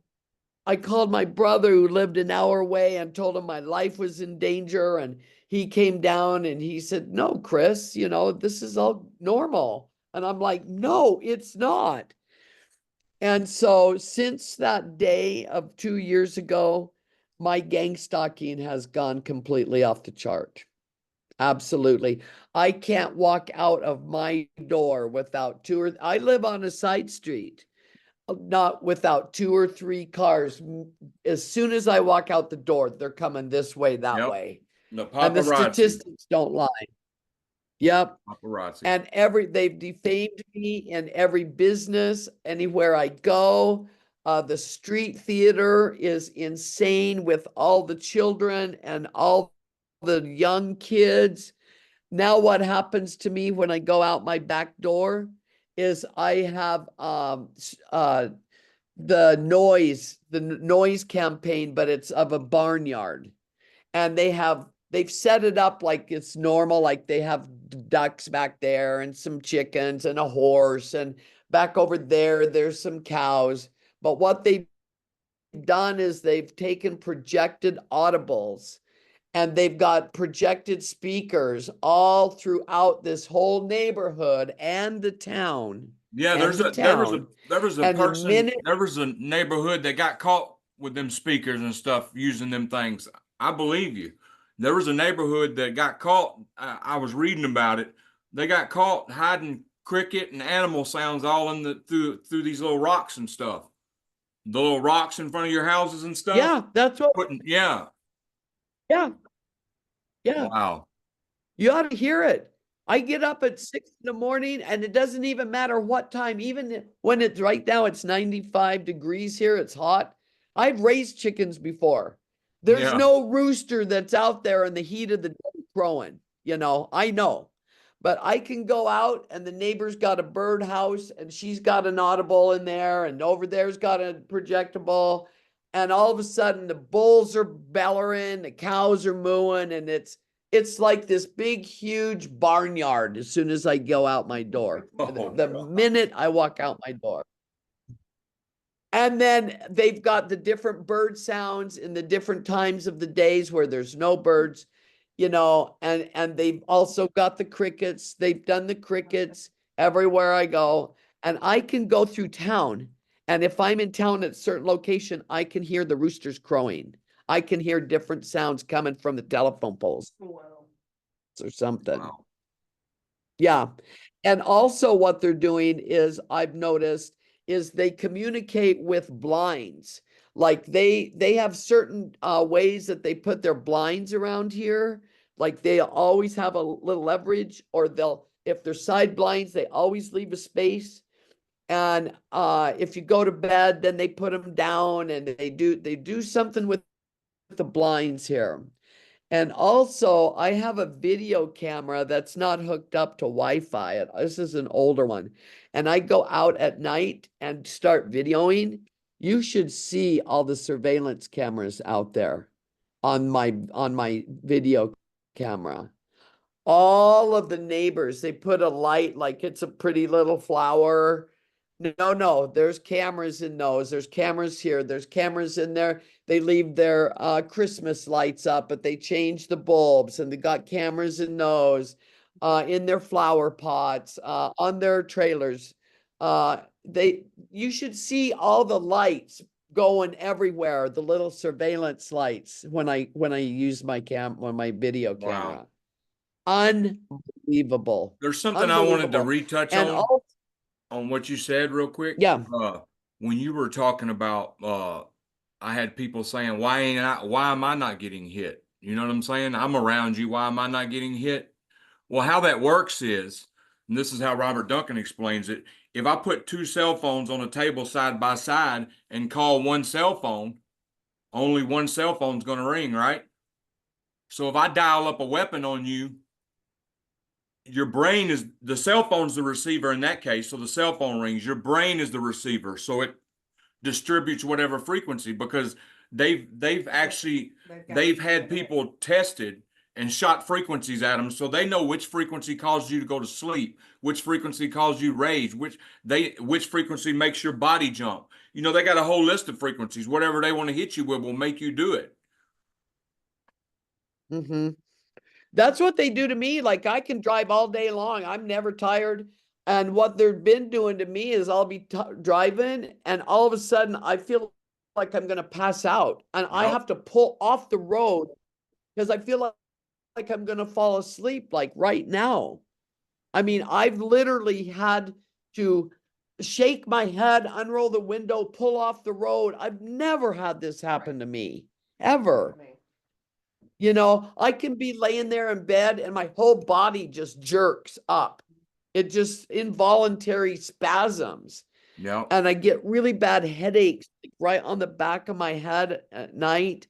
I called my brother who lived an hour away and told him my life was in danger. And he came down and he said, no, Kris, this is all normal. And I'm like, no, it's not. And so since that day of 2 years ago, my gang stalking has gone completely off the chart. Absolutely. I can't walk out of my door without I live on a side street, not without 2 or 3 cars. As soon as I walk out the door, they're coming this way, that Yep. way. The And the paparazzi. statistics don't lie. Yep. Paparazzi. And they've defamed me in every business, anywhere I go. The street theater is insane with all the children and all the young kids. Now what happens to me when I go out my back door is I have the noise campaign, but it's of a barnyard. And they've set it up like it's normal, like they have ducks back there and some chickens and a horse, and back over there there's some cows. But what they've done is they've taken projected audibles and they've got projected speakers all throughout this whole neighborhood and the town. Yeah, And the town. there was a And the person, minute there was a neighborhood that got caught with them speakers and stuff using them things. I believe you. There was a neighborhood that got caught. I was reading about it. They got caught hiding cricket and animal sounds all in through these little rocks and stuff. The little rocks in front of your houses and stuff. yeah, that's what Yeah. yeah. Yeah. Wow. You ought to hear it. I get up at 6 in the morning and it doesn't even matter what time, even when it's right now, it's 95 degrees here, it's hot. I've raised chickens before. There's Yeah. no rooster that's out there in the heat of the day crowing, I know. But I can go out and the neighbor's got a bird house and she's got an audible in there and over there's got a projectable. And all of a sudden the bulls are bellowing, the cows are mooing, and it's like this big, huge barnyard as soon as I go out my door. The minute I walk out my door. And then they've got the different bird sounds in the different times of the days where there's no birds, and they've also got the crickets. They've done the crickets everywhere I go. And I can go through town. And if I'm in town at a certain location, I can hear the roosters crowing. I can hear different sounds coming from the telephone poles Wow. or something. Wow. Yeah. And also what they're doing is, I've noticed, is they communicate with blinds. Like they have certain ways that they put their blinds around here. Like they always have a little leverage, or if they're side blinds, they always leave a space. And if you go to bed, then they put them down, and they do something with the blinds here. And also, I have a video camera that's not hooked up to Wi-Fi. This is an older one. And I go out at night and start videoing. You should see all the surveillance cameras out there on my video camera. All of the neighbors, they put a light like it's a pretty little flower. No, there's cameras in those. There's cameras here. There's cameras in there. They leave their Christmas lights up, but they change the bulbs, and they got cameras in those, in their flower pots, on their trailers. You should see all the lights going everywhere, the little surveillance lights when I use my video camera. Unbelievable. There's something I wanted to retouch And on what you said real quick. Yeah. When you were talking about, I had people saying, why am I not getting hit? You know what I'm saying? I'm around you. Why am I not getting hit? Well, how that works is, and this is how Robert Duncan explains it. If I put 2 cell phones on a table side by side and call one cell phone, only one cell phone's going to ring, right? So if I dial up a weapon on you, your brain is, the cell phone's the receiver in that case. So the cell phone rings, your brain is the receiver. So it distributes whatever frequency, because they've had people tested and shot frequencies at them. So they know which frequency causes you to go to sleep, which frequency causes you rage, which frequency makes your body jump. They got a whole list of frequencies. Whatever they want to hit you with will make you do it. Mm-hmm. That's what they do to me. Like I can drive all day long. I'm never tired. And what they've been doing to me is I'll be driving and all of a sudden I feel like I'm going to pass out and I Yep. have to pull off the road because I feel like I'm going to fall asleep like right now. I mean, I've literally had to shake my head, unroll the window, pull off the road. I've never had this happen to me, ever. You know, I can be laying there in bed and my whole body just jerks up. It just involuntary spasms. Yep. And I get really bad headaches like, right on the back of my head at night.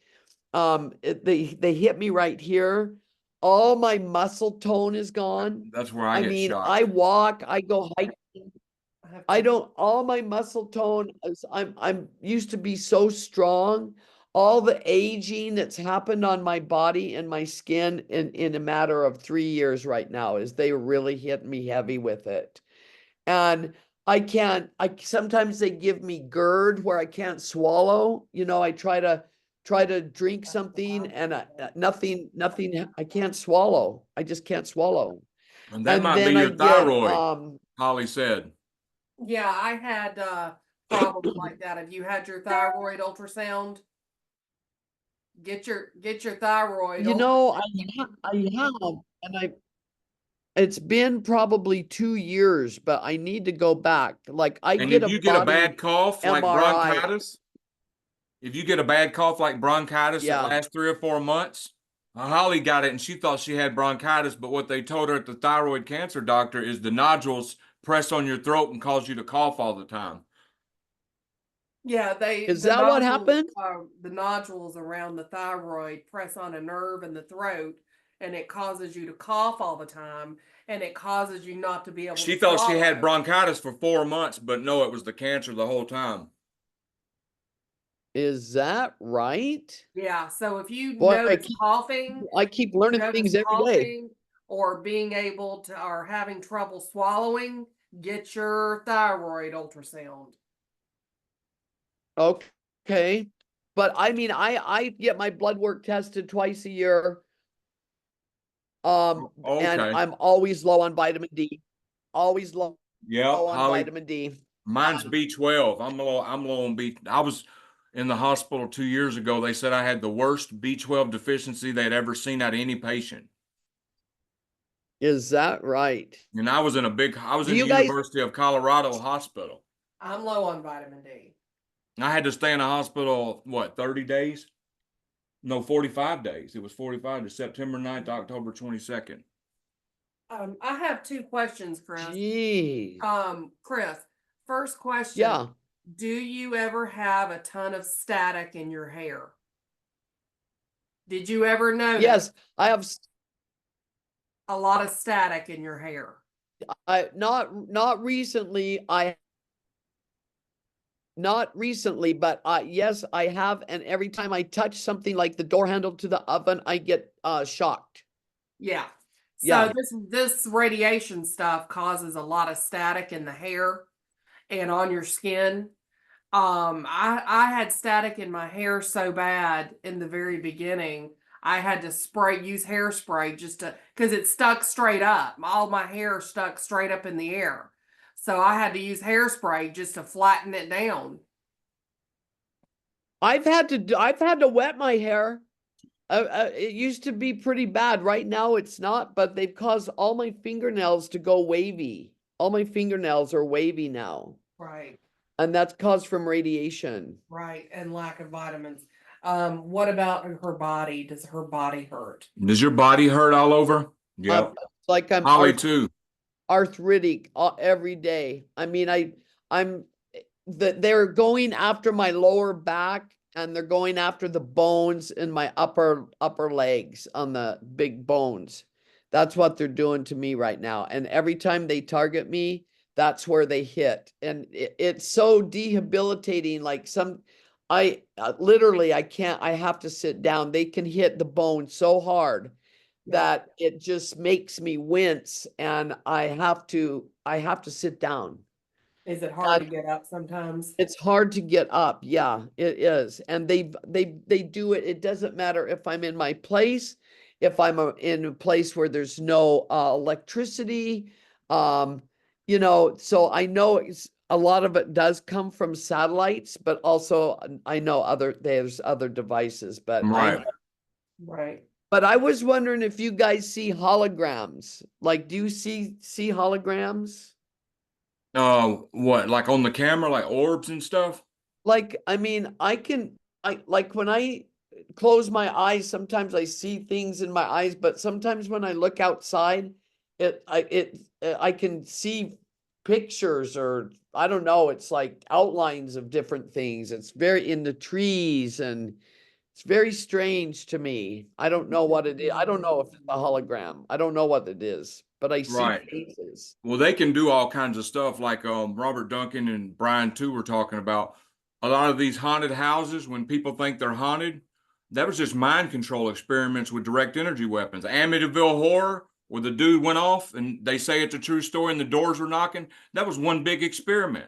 They hit me right here. All my muscle tone is gone. That's where I I get mean, shocked. I walk, I go hiking. I to- don't, all my muscle tone is, I'm used to be so strong. All the aging that's happened on my body and my skin in a matter of 3 years right now is they really hit me heavy with it. And I sometimes they give me GERD where I can't swallow. You know, I try to drink something and nothing, I can't swallow. I just can't swallow. And that And might be then I your get, thyroid, Holly said. Yeah, I had problems like that. Have you had your thyroid ultrasound? Get your thyroid. you know, I have, and it's been probably 2 years, but I need to go back. Like I And get if a you get a bad body cough like MRI. bronchitis, if you get a bad cough like bronchitis that Yeah. lasts 3 or 4 months, Holly got it and she thought she had bronchitis, but what they told her at the thyroid cancer doctor is the nodules press on your throat and cause you to cough all the time. Yeah, Is that what happened? The nodules around the thyroid press on a nerve in the throat, and it causes you to cough all the time, and it causes you not to be able She to thought she had swallow. bronchitis for 4 months, but no, it was the cancer the whole time. Is that right? Yeah, so if you Boy, notice coughing, I keep learning things every day. or being able to, or having trouble swallowing, get your thyroid ultrasound. Okay. But I mean, I get my blood work tested twice a year. And Okay. I'm always low on vitamin D. Always low Yep, on Holly. vitamin D. Mine's B12. I'm low on B. I was in the hospital 2 years ago. They said I had the worst B12 deficiency they'd ever seen out of any patient. Is that right? And I was in Do the you guys, University of Colorado hospital. I'm low on vitamin D. I had to stay in the hospital, what, 30 days? No, 45 days. It was 45 to September 9th, October 22nd. I have two questions, Chris. geez. Chris, first question. Yeah. Do you ever have a ton of static in your hair? Did you ever notice Yes, I have a lot of static in your hair? not recently. Not recently, but yes, I have. And every time I touch something like the door handle to the oven, I get shocked. Yeah. So Yeah. this radiation stuff causes a lot of static in the hair and on your skin. I had static in my hair so bad in the very beginning. I had to use hairspray just to, because it stuck straight up. All my hair stuck straight up in the air. So I had to use hairspray just to flatten it down. I've had to wet my hair. It used to be pretty bad. Right now it's not, but they've caused all my fingernails to go wavy. All my fingernails are wavy now. Right. And that's caused from radiation. Right. And lack of vitamins. What about her body? Does her body hurt? Does your body hurt all over? Yep. Like I'm Holly too. arthritic every day. I mean, they're going after my lower back and they're going after the bones in my upper legs on the big bones. That's what they're doing to me right now. And every time they target me, that's where they hit. And it's so debilitating. Like I literally, I have to sit down. They can hit the bone so hard that it just makes me wince and I have to sit down. Is it hard to get up sometimes? It's hard to get up. Yeah, it is. And they do it. It doesn't matter if I'm in my place, if I'm in a place where there's no electricity. you know, so I know a lot of it does come from satellites, but also I know there's other devices, Right. Right. but I was wondering if you guys see holograms. Like, do you see holograms? What, like on the camera, like orbs and stuff? Like, I mean, I like when I close my eyes, sometimes I see things in my eyes, but sometimes when I look outside, I can see pictures, or I don't know, it's like outlines of different things. It's very in the trees, and it's very strange to me. I don't know what it is. I don't know if it's a hologram. I don't know what it is, but I see Right. faces. Well, they can do all kinds of stuff like Robert Duncan and Brian too were talking about a lot of these haunted houses when people think they're haunted. That was just mind control experiments with direct energy weapons. Amityville Horror, where the dude went off and they say it's a true story and the doors were knocking. That was one big experiment,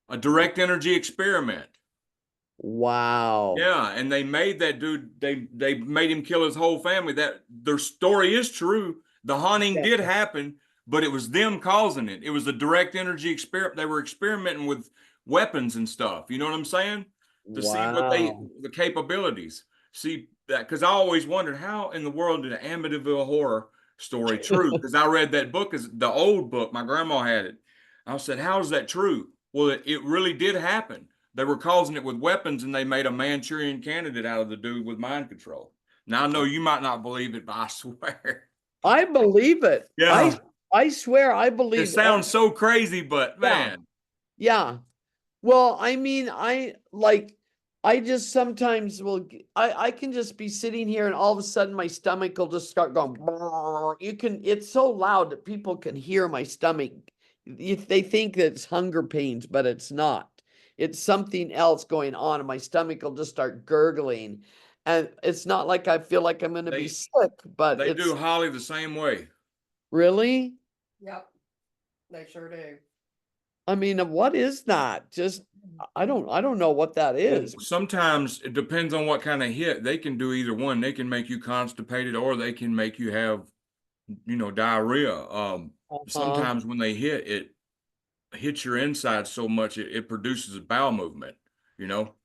a direct energy experiment. Wow. Yeah, and they made that dude, they made him kill his whole family. That their story is true. The haunting Yeah. did happen, but it was them causing it. It was a direct energy experiment. They were experimenting with weapons and stuff. You know what I'm saying? To see what Wow. the capabilities. See that, because I always wondered how in the world did an Amityville Horror story true? Because I read that book, as the old book, my grandma had it. I said, how is that true? Well, it really did happen. They were causing it with weapons, and they made a Manchurian candidate out of the dude with mind control. Now I know you might not believe it, but I swear. I believe it. Yeah. I swear I It believe sounds so crazy, but yeah. man. Yeah. Well, I mean, I just sometimes I can just be sitting here and all of a sudden my stomach will just start going. "Brrr." It's so loud that people can hear my stomach. If they think that it's hunger pains, but it's not. It's something else going on, and my stomach will just start gurgling. And it's not like I feel like I'm going to be They sick, but they do it's Holly the same way. really, Yep. They sure do. I mean, what is that? Just I don't know what that Well, is. sometimes it depends on what kind of hit. They can do either one. They can make you constipated or they can make you have, diarrhea. Uh, Sometimes when they hit, it hits your inside so much it produces a bowel movement, you know.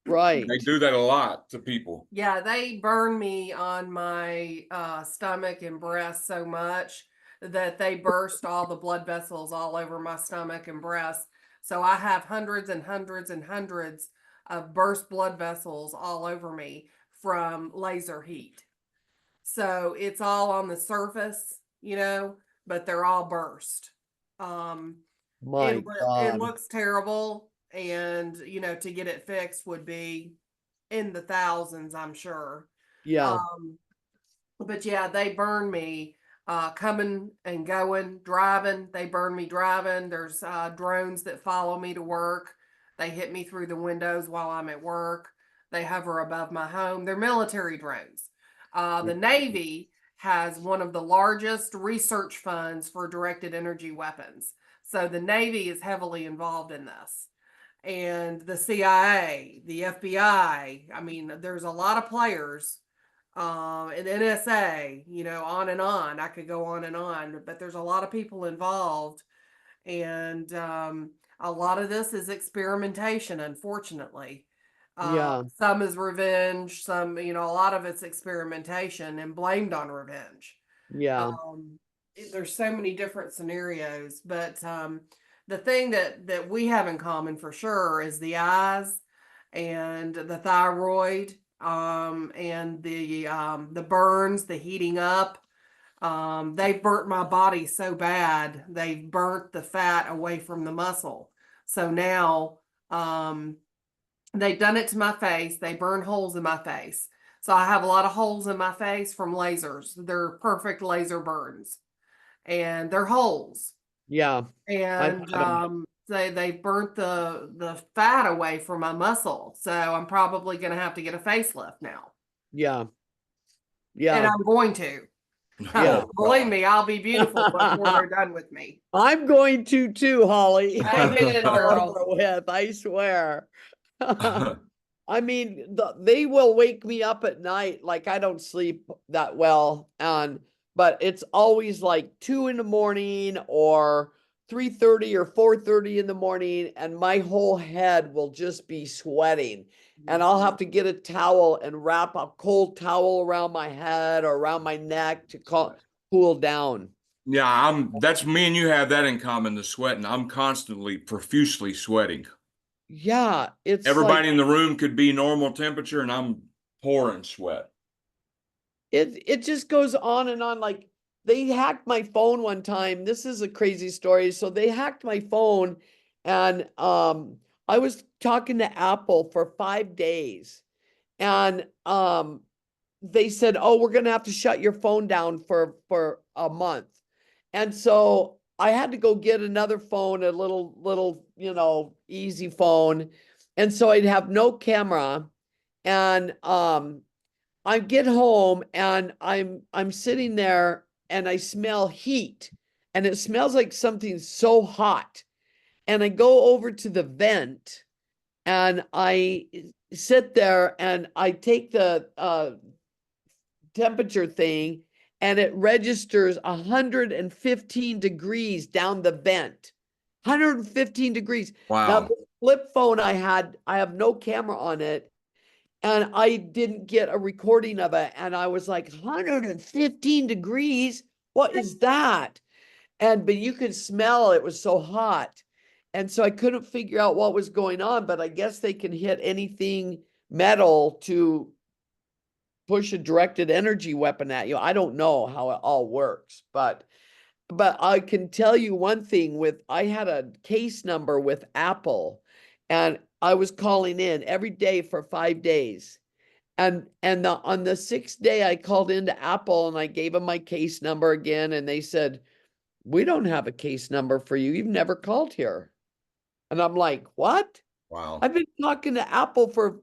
They right. do that a lot to people. Yeah, they burn me on my stomach and breast so much that they burst all the blood vessels all over my stomach and breast. So I have hundreds and hundreds and hundreds of burst blood vessels all over me from laser heat. So it's all on the surface, but they're all burst. Um, My it God. looks terrible, and to get it fixed would be in the thousands, I'm sure. Yeah. Um, but yeah, they burn me coming and going, driving. They burn me driving. There's drones that follow me to work. They hit me through the windows while I'm at work. They hover above my home. They're military drones. The Navy has one of the largest research funds for directed energy weapons. So the Navy is heavily involved in this, and the CIA, the FBI. I mean, there's a lot of players, and NSA, on and on. I could go on and on, but there's a lot of people involved, and a lot of this is experimentation, unfortunately. Yeah. Some is revenge, some, a lot of it's experimentation and blamed on revenge. Yeah. Um, there's so many different scenarios, but the thing that we have in common for sure is the eyes and the thyroid, and the burns, the heating up. They burnt my body so bad, they burnt the fat away from the muscle. So now, they've done it to my face. They burn holes in my face. So I have a lot of holes in my face from lasers. They're perfect laser burns, and they're holes. Yeah. I've And had them. they burnt the fat away from my muscle. So I'm probably going to have to get a facelift now. Yeah. And Yeah. I'm going to. Yeah. Believe me, I'll be beautiful before they're done with me. I'm going to too, Holly. Amen, girl. Over with, I swear. I mean, they will wake me up at night. Like I don't sleep that well, but it's always like 2 in the morning or 3:30 or 4:30 in the morning, and my whole head will just be sweating. And I'll have to get a towel and wrap a cold towel around my head or around my neck to cool down. Yeah, that's me and you have that in common, the sweating. I'm constantly profusely sweating. Yeah, it's Everybody like in the room could be normal temperature and I'm pouring sweat. it just goes on and on. Like they hacked my phone one time. This is a crazy story. So they hacked my phone, and I was talking to Apple for 5 days, and they said, "Oh, we're gonna have to shut your phone down for a month." And so I had to go get another phone, a little, easy phone. And so I'd have no camera. And I get home and I'm sitting there and I smell heat. And it smells like something so hot. And I go over to the vent and I sit there and I take the temperature thing, and it registers 115 degrees down the vent. 115 degrees. Now, Wow. the flip phone I have no camera on it, and I didn't get a recording of it. And I was like, 115 degrees? What is that? But you could smell it was so hot. And so I couldn't figure out what was going on, but I guess they can hit anything metal to push a directed energy weapon at you. I don't know how it all works, but I can tell you one thing. I had a case number with Apple, and I was calling in every day for 5 days. And on the sixth day I called into Apple and I gave them my case number again, and they said, "We don't have a case number for you. You've never called here." And I'm like, "What? Wow. I've been talking to Apple for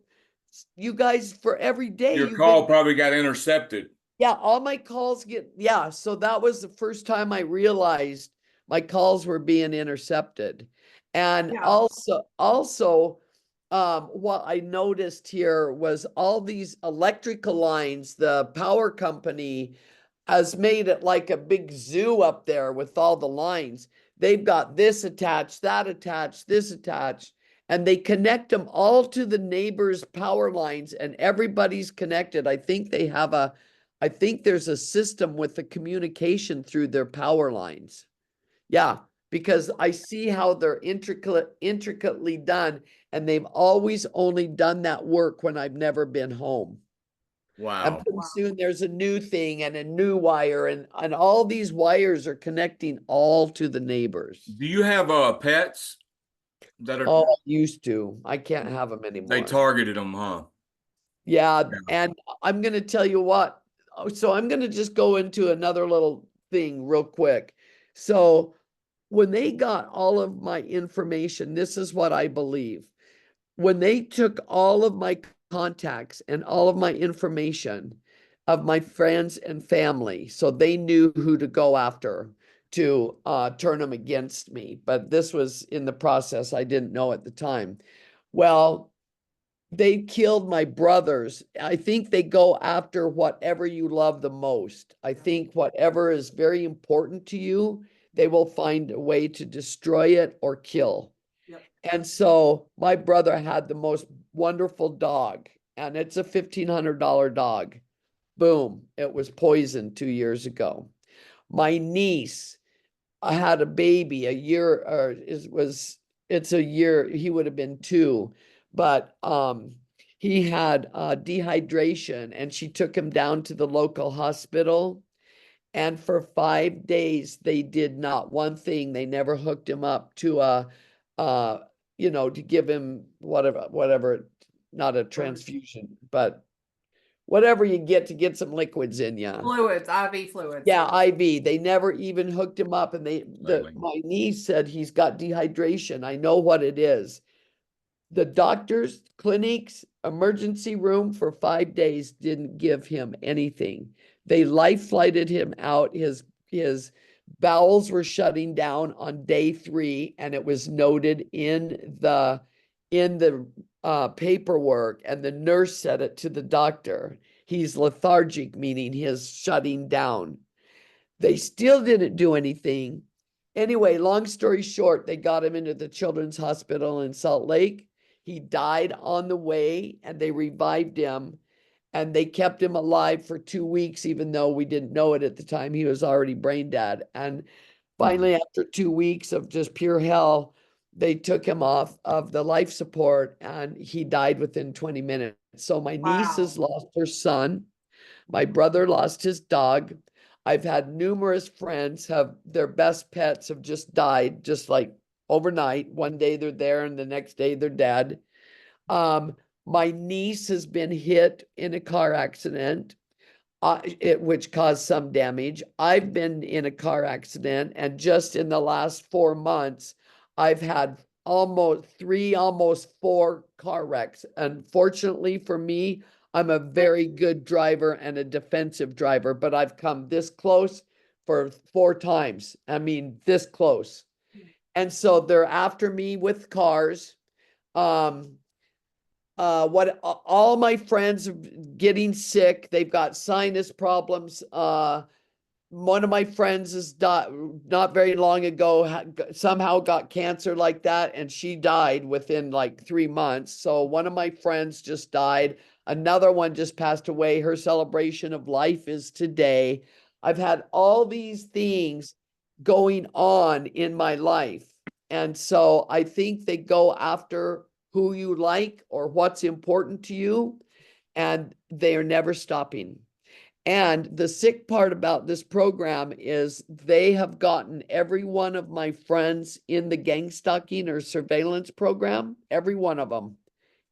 you guys for every day. Your You've been call probably got intercepted. Yeah, all my calls so that was the first time I realized my calls were being intercepted. And Yeah. also, what I noticed here was all these electrical lines. The power company has made it like a big zoo up there with all the lines. They've got this attached, that attached, this attached, and they connect them all to the neighbors' power lines, and everybody's connected. I think there's a system with the communication through their power lines. Yeah, because I see how they're intricately done, and they've always only done that work when I've never been home. And Wow. pretty soon there's a new thing and a new wire, and all these wires are connecting all to the neighbors. Do you have pets that are Oh, I used to. I can't have them they anymore. targeted them, huh? Yeah, Yeah. and I'm going to tell you what. So I'm going to just go into another little thing real quick. So when they got all of my information, this is what I believe. When they took all of my contacts and all of my information of my friends and family, so they knew who to go after to turn them against me. But this was in the process. I didn't know at the time. Well, they killed my brothers. I think they go after whatever you love the most. I think whatever is very important to you, they will find a way to destroy it or kill. Yep. And so my brother had the most wonderful dog, and it's a $1,500 dog. Boom, it was poisoned 2 years ago. My niece, I had a baby a year, or it's a year, he would have been 2, but he had dehydration, and she took him down to the local hospital, and for 5 days they did not one thing. They never hooked him up to to give him whatever, not a transfusion, but whatever you get to get some liquids in you. Fluids, IV fluids. Yeah, IV. They never even hooked him up, and my niece said he's got dehydration. I know what it is. The doctors, clinics, emergency room for 5 days didn't give him anything. They life flighted him out. His bowels were shutting down on day 3, and it was noted in the paperwork, and the nurse said it to the doctor. He's lethargic, meaning he's shutting down. They still didn't do anything. Anyway, long story short, they got him into the Children's Hospital in Salt Lake. He died on the way and they revived him and they kept him alive for 2 weeks, even though we didn't know it at the time. He was already brain dead. And finally, after 2 weeks of just pure hell, they took him off of the life support and he died within 20 minutes. So my niece has Wow. lost her son. My brother lost his dog. I've had numerous friends have their best pets have just died, just like overnight. One day they're there and the next day they're dead. My niece has been hit in a car accident, which caused some damage. I've been in a car accident, and just in the last 4 months, I've had almost four car wrecks. Unfortunately for me, I'm a very good driver and a defensive driver, but I've come this close for 4 times. I mean, this close. And so they're after me with cars. All my friends are getting sick. They've got sinus problems. One of my friends is not very long ago somehow got cancer like that, and she died within like 3 months. So one of my friends just died. Another one just passed away. Her celebration of life is today. I've had all these things going on in my life. And so I think they go after who you like or what's important to you, and they are never stopping. And the sick part about this program is they have gotten every one of my friends in the gang stalking or surveillance program, every one of them,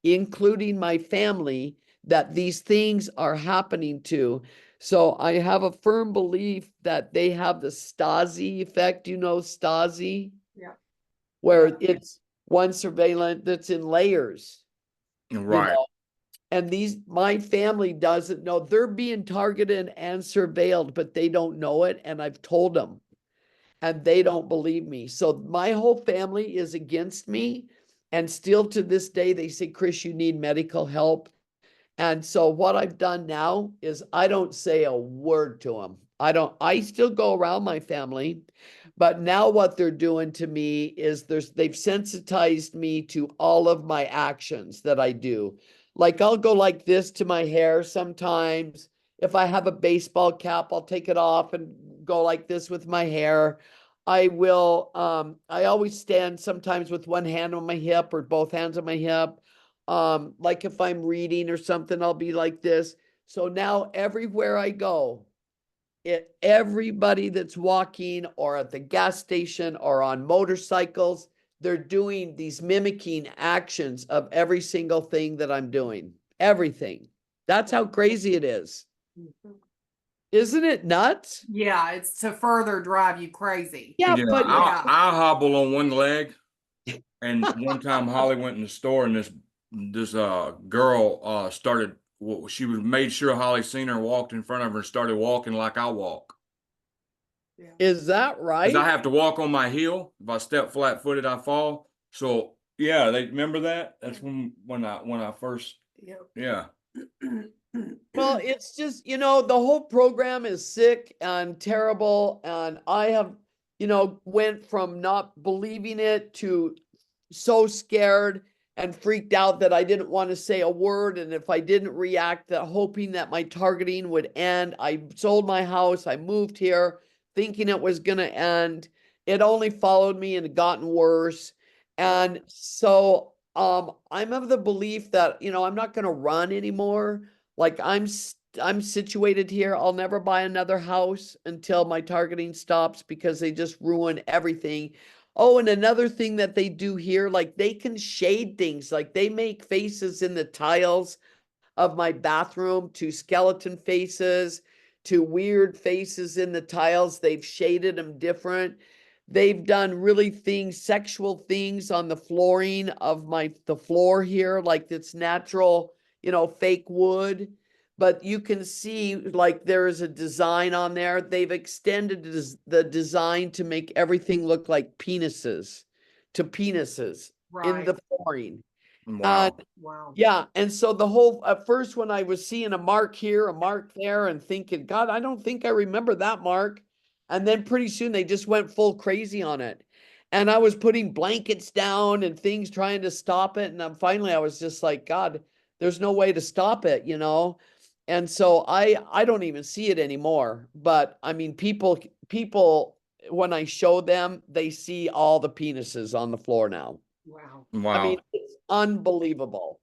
including my family, that these things are happening to. So I have a firm belief that they have the Stasi effect, Stasi, Yeah. where Yeah. it's one surveillance that's in layers, Right. And my family doesn't know. They're being targeted and surveilled, but they don't know it. And I've told them, and they don't believe me. So my whole family is against me. And still to this day, they say, Kris, you need medical help. And so what I've done now is I don't say a word to them. I still go around my family, but now what they're doing to me is they've sensitized me to all of my actions that I do. Like I'll go like this to my hair sometimes. If I have a baseball cap, I'll take it off and go like this with my hair. I always stand sometimes with one hand on my hip or both hands on my hip. Like if I'm reading or something, I'll be like this. So now everywhere I go, everybody that's walking or at the gas station or on motorcycles, they're doing these mimicking actions of every single thing that I'm doing. Everything. That's how crazy it is. Isn't it nuts? Yeah, it's to further drive you crazy. Yeah, Yeah, but I hobble on one leg, and one time Holly went in the store, and this girl started. She was made sure Holly seen her, walked in front of her, and started walking like I walk. Yeah. is that Because right? I have to walk on my heel. If I step flat footed, I fall. So yeah, they remember that. That's when I first Yep. yeah. Well, it's just, the whole program is sick and terrible. And I have, went from not believing it to so scared and freaked out that I didn't want to say a word. And if I didn't react, that hoping that my targeting would end. I sold my house. I moved here thinking it was going to end. It only followed me and gotten worse. And so I'm of the belief that, I'm not going to run anymore. Like I'm situated here. I'll never buy another house until my targeting stops because they just ruin everything. Oh, and another thing that they do here, like they can shade things, like they make faces in the tiles of my bathroom to skeleton faces, to weird faces in the tiles. They've shaded them different. They've done really sexual things on the flooring of the floor here, like it's natural, fake wood. But you can see like there is a design on there. They've extended the design to make everything look like penises in the Right. flooring. Wow. Wow. Yeah, and so at first when I was seeing a mark here, a mark there, and thinking, God, I don't think I remember that mark. And then pretty soon they just went full crazy on it. And I was putting blankets down and things trying to stop it. And finally I was just like, God, there's no way to stop it, you know? And so I don't even see it anymore. But I mean, people, when I show them, they see all the penises on the floor now. Wow. I mean, Wow. it's unbelievable.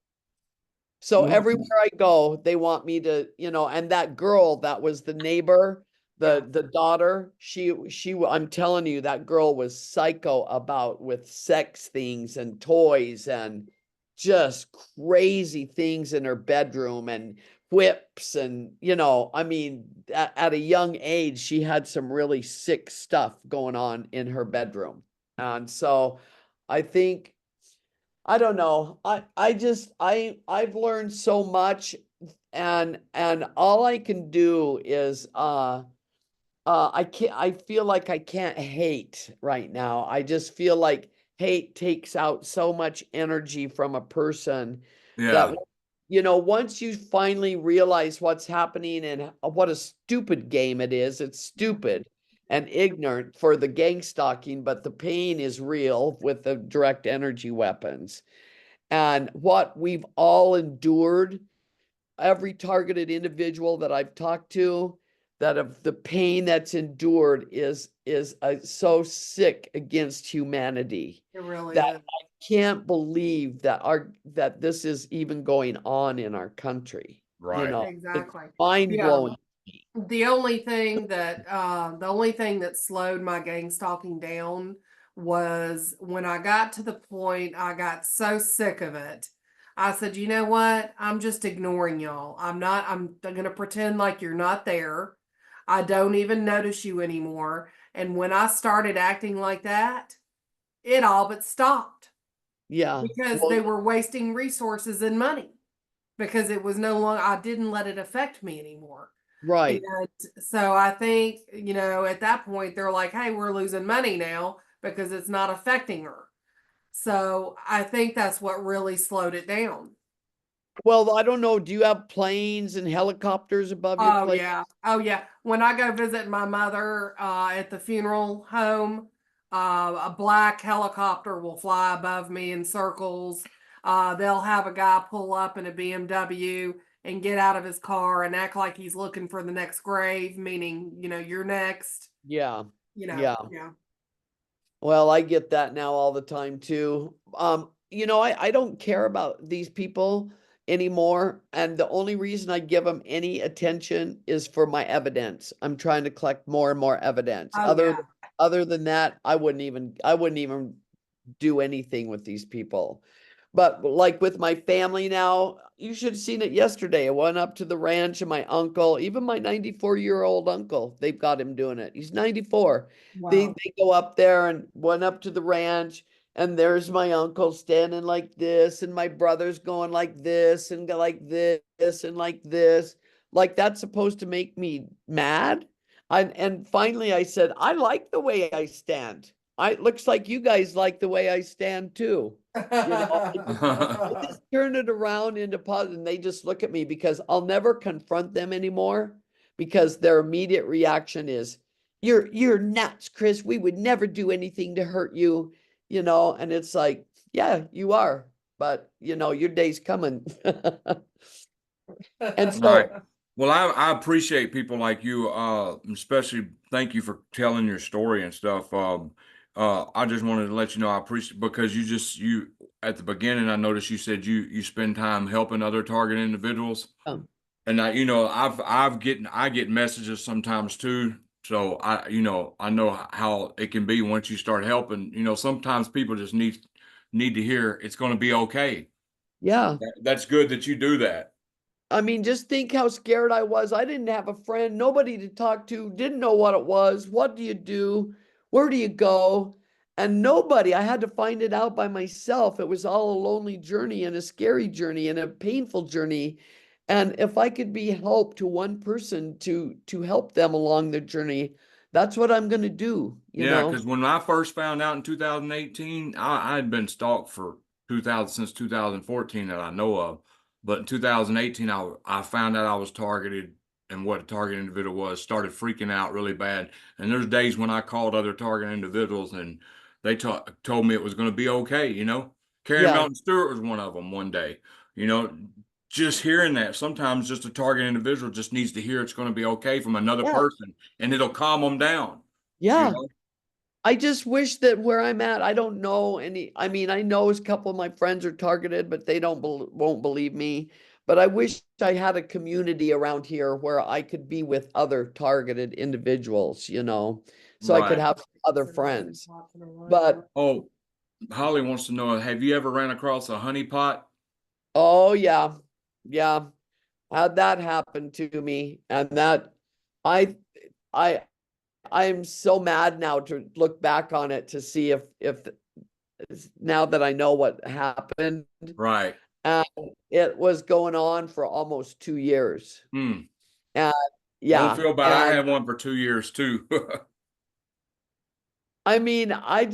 So Well, everywhere I go, they want me to, you know, and that girl that was the neighbor, the daughter, I'm telling you, that girl was psycho about with sex things and toys and just crazy things in her bedroom and whips and, you know, I mean, at a young age, she had some really sick stuff going on in her bedroom. And so I think I don't know. I've learned so much, and all I can do is I feel like I can't hate right now. I just feel like hate takes out so much energy from a person that, yeah. you know, once you finally realize what's happening and what a stupid game it is, it's stupid and ignorant for the gang stalking, but the pain is real with the direct energy weapons. And what we've all endured, every targeted individual that I've talked to, that of the pain that's endured is so sick against humanity It really that is. I can't believe that this is even going on in our country. You Right. know, it's Exactly. mind Yeah. blowing. The only thing that slowed my gang stalking down was when I got to the point I got so sick of it. I said, you know what? I'm just ignoring y'all. I'm gonna pretend like you're not there. I don't even notice you anymore. And when I started acting like that, it all but stopped Yeah. because Well, they were wasting resources and money because it was no longer, I didn't let it affect me anymore. right. And so I think, you know, at that point, they're like, hey, we're losing money now because it's not affecting her. So I think that's what really slowed it down. Well, I don't know. Do you have planes and helicopters above your Oh, place? yeah. Oh, yeah. When I go visit my mother at the funeral home, a black helicopter will fly above me in circles. They'll have a guy pull up in a BMW and get out of his car and act like he's looking for the next grave, meaning, you know, you're next, Yeah. you know, Yeah. yeah. Well, I get that now all the time too. You know, I don't care about these people anymore. And the only reason I give them any attention is for my evidence. I'm trying to collect more and more evidence. Oh, yeah. Other than that, I wouldn't even do anything with these people. But like with my family now, you should have seen it yesterday. I went up to the ranch and my uncle, even my 94-year-old uncle, they've got him doing it. He's 94. They Wow. they go up there and went up to the ranch and there's my uncle standing like this and my brother's going like this and go like this and like this. Like that's supposed to make me mad. And finally I said, I like the way I stand. It looks like you guys like the way I stand too. You know, I just turn it around into positive and they just look at me because I'll never confront them anymore because their immediate reaction is, you're nuts, Kris. We would never do anything to hurt you, you know, and it's like, yeah, you are, but you know, your day's coming. And Right. so, Well, I appreciate people like you, especially thank you for telling your story and stuff. I just wanted to let you know I appreciate because you at the beginning I noticed you said you spend time helping other target individuals. um, And I get messages sometimes too. So I know how it can be once you start helping. Sometimes people just need to hear it's going to be okay. yeah. That's good that you do that. I mean, just think how scared I was. I didn't have a friend, nobody to talk to, didn't know what it was. What do you do? Where do you go? And nobody, I had to find it out by myself. It was all a lonely journey and a scary journey and a painful journey. And if I could be help to one person to help them along their journey, that's what I'm going to do, you Yeah, know? because when I first found out in 2018, I had been stalked for 2000 since 2014 that I know of. But in 2018, I found out I was targeted and what a target individual was, started freaking out really bad. And there's days when I called other target individuals and they told me it was going to be okay, you know. Karen Yeah. Melton Stewart was one of them one day. You know, just hearing that, sometimes just a target individual just needs to hear it's going to be okay from another Yeah. person, and it'll calm them down, you Yeah. know. I just wish that where I'm at, I don't know any, I mean, I know a couple of my friends are targeted, but they won't believe me. But I wish I had a community around here where I could be with other targeted individuals, you know, so I could Right. have other So that's friends. popular one. But Oh, Holly wants to know, have you ever ran across a honeypot? oh yeah, yeah, had that happen to me, and that I I I'm so mad now to look back on it to see if now that I know what happened. Right. And it was going on for almost 2 years. Hmm. And Don't yeah, feel bad. I and had one for 2 years too. I mean, I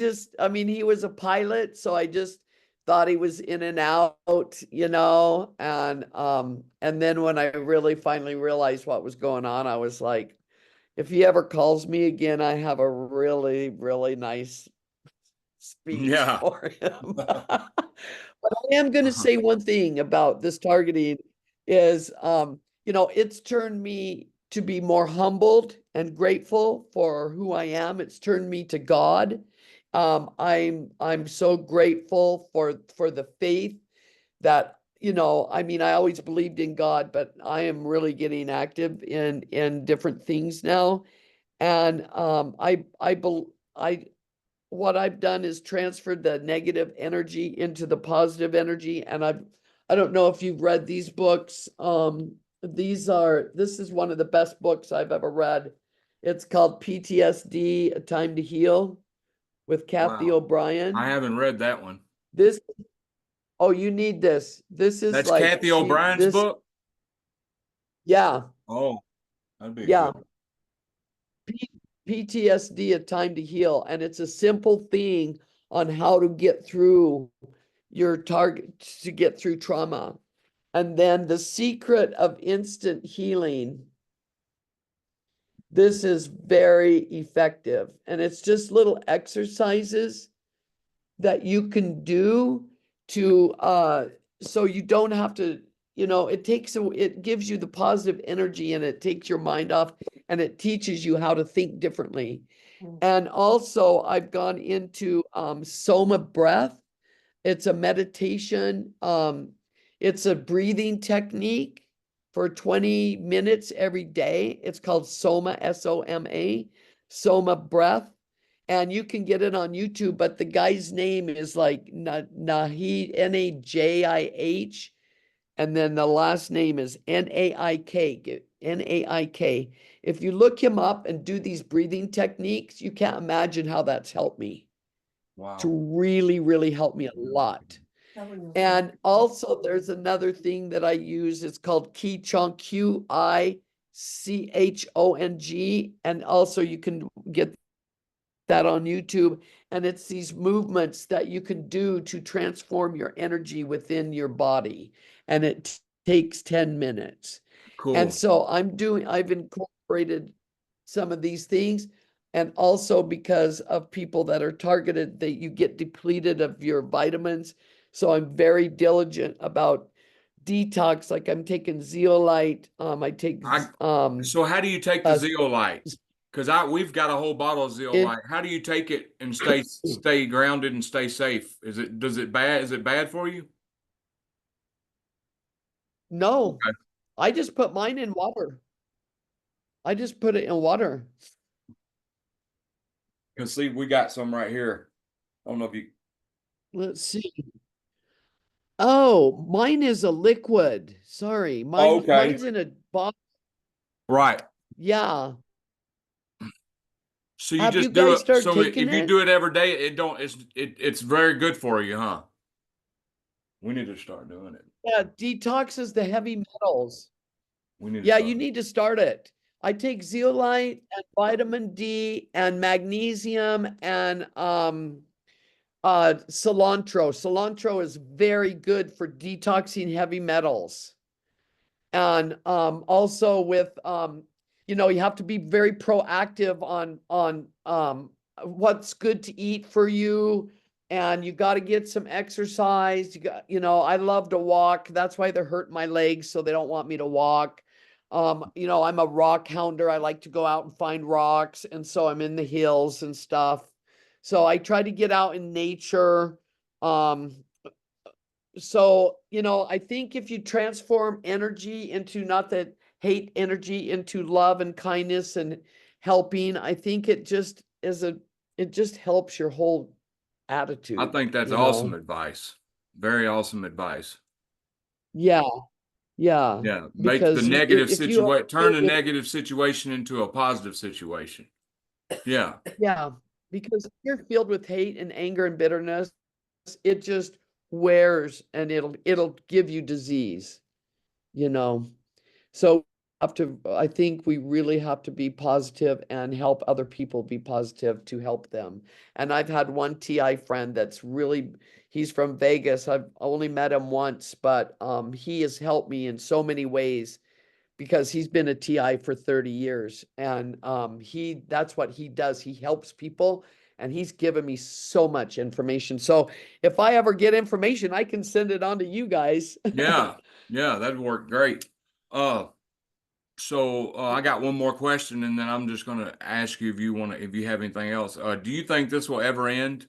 mean, he was a pilot, so I just thought he was in and out, you know, and then when I really finally realized what was going on, I was like, if he ever calls me again, I have a really, really nice speech Yeah. for him. But I am going to say one thing about this targeting is, you know, it's turned me to be more humbled and grateful for who I am. It's turned me to God. I'm so grateful for the faith that, you know, I mean, I always believed in God, but I am really getting active in different things now. And I what I've done is transferred the negative energy into the positive energy. And I don't know if you've read these books. This is one of the best books I've ever read. It's called PTSD, A Time to Heal with Kathy Wow. I O'Brien. haven't read that one. This, oh, you need this. This is That's like, Kathy O'Brien's book? yeah, Oh, that'd be yeah. good. PTSD, A Time to Heal. And it's a simple thing on how to get through your target, to get through trauma. And then the secret of instant healing. This is very effective. And it's just little exercises that you can do to so you don't have to, you know, it gives you the positive energy and it takes your mind off and it teaches you how to think differently. And also I've gone into soma breath. It's a meditation. It's a breathing technique for 20 minutes every day. It's called Soma, S-O-M-A, Soma breath. And you can get it on YouTube, but the guy's name is like Nahid, N-A-J-I-H, and then the last name is N-A-I-K, N-A-I-K. If you look him up and do these breathing techniques, you can't imagine how that's helped me to Wow. really, really help me a lot. And also there's another thing that I use. It's called Qigong, Qichong. And also you can get that on YouTube. And it's these movements that you can do to transform your energy within your body. And it takes 10 minutes. And Cool. so I've incorporated some of these things. And also because of people that are targeted, that you get depleted of your vitamins. So I'm very diligent about detox. Like I'm taking zeolite. I take So how do you take the uh, zeolite? Because we've got a whole bottle of it zeolite. How do you take it and stay grounded and stay safe? Is it bad for you? no, Okay. I just put mine in water. I just put it in water. Because see, we got some right here. I don't know if you. Let's see. Oh, mine is a liquid. Sorry, Oh, okay. mine's in a bottle. Right. Yeah. So you Have you just do guys it. started So taking if you it? do it every day, it don't. It's very good for you, huh? We need to start doing it. Yeah, detoxes the heavy metals. We need to Yeah, you start. need to start it. I take zeolite and vitamin D and magnesium and cilantro. Cilantro is very good for detoxing heavy metals. And also with you know, you have to be very proactive on what's good to eat for you, and you got to get some exercise. You got, you know, I love to walk. That's why they're hurting my legs, so they don't want me to walk. You know, I'm a rock hounder. I like to go out and find rocks, and so I'm in the hills and stuff. So I try to get out in nature. Um, so, you know, I think if you transform energy into, not that hate energy, into love and kindness and helping, I think it just it just helps your whole I attitude, think that's you awesome know? advice. Very awesome advice. Yeah, yeah. Yeah, make the Because negative if you are situation, turn filled a with, negative situation into a positive situation. Yeah, yeah, because if you're filled with hate and anger and bitterness, it just wears, and it'll give you disease, you know? So have to, I think we really have to be positive and help other people be positive to help them. And I've had one TI friend that's really, he's from Vegas. I've only met him once, but he has helped me in so many ways because he's been a TI for 30 years. And that's what he does. He helps people, and he's given me so much information. So if I ever get information, I can send it on to you guys. yeah, yeah, that'd work great. Uh, I got one more question, and then I'm just gonna ask you if you have anything else. Do you think this will ever end,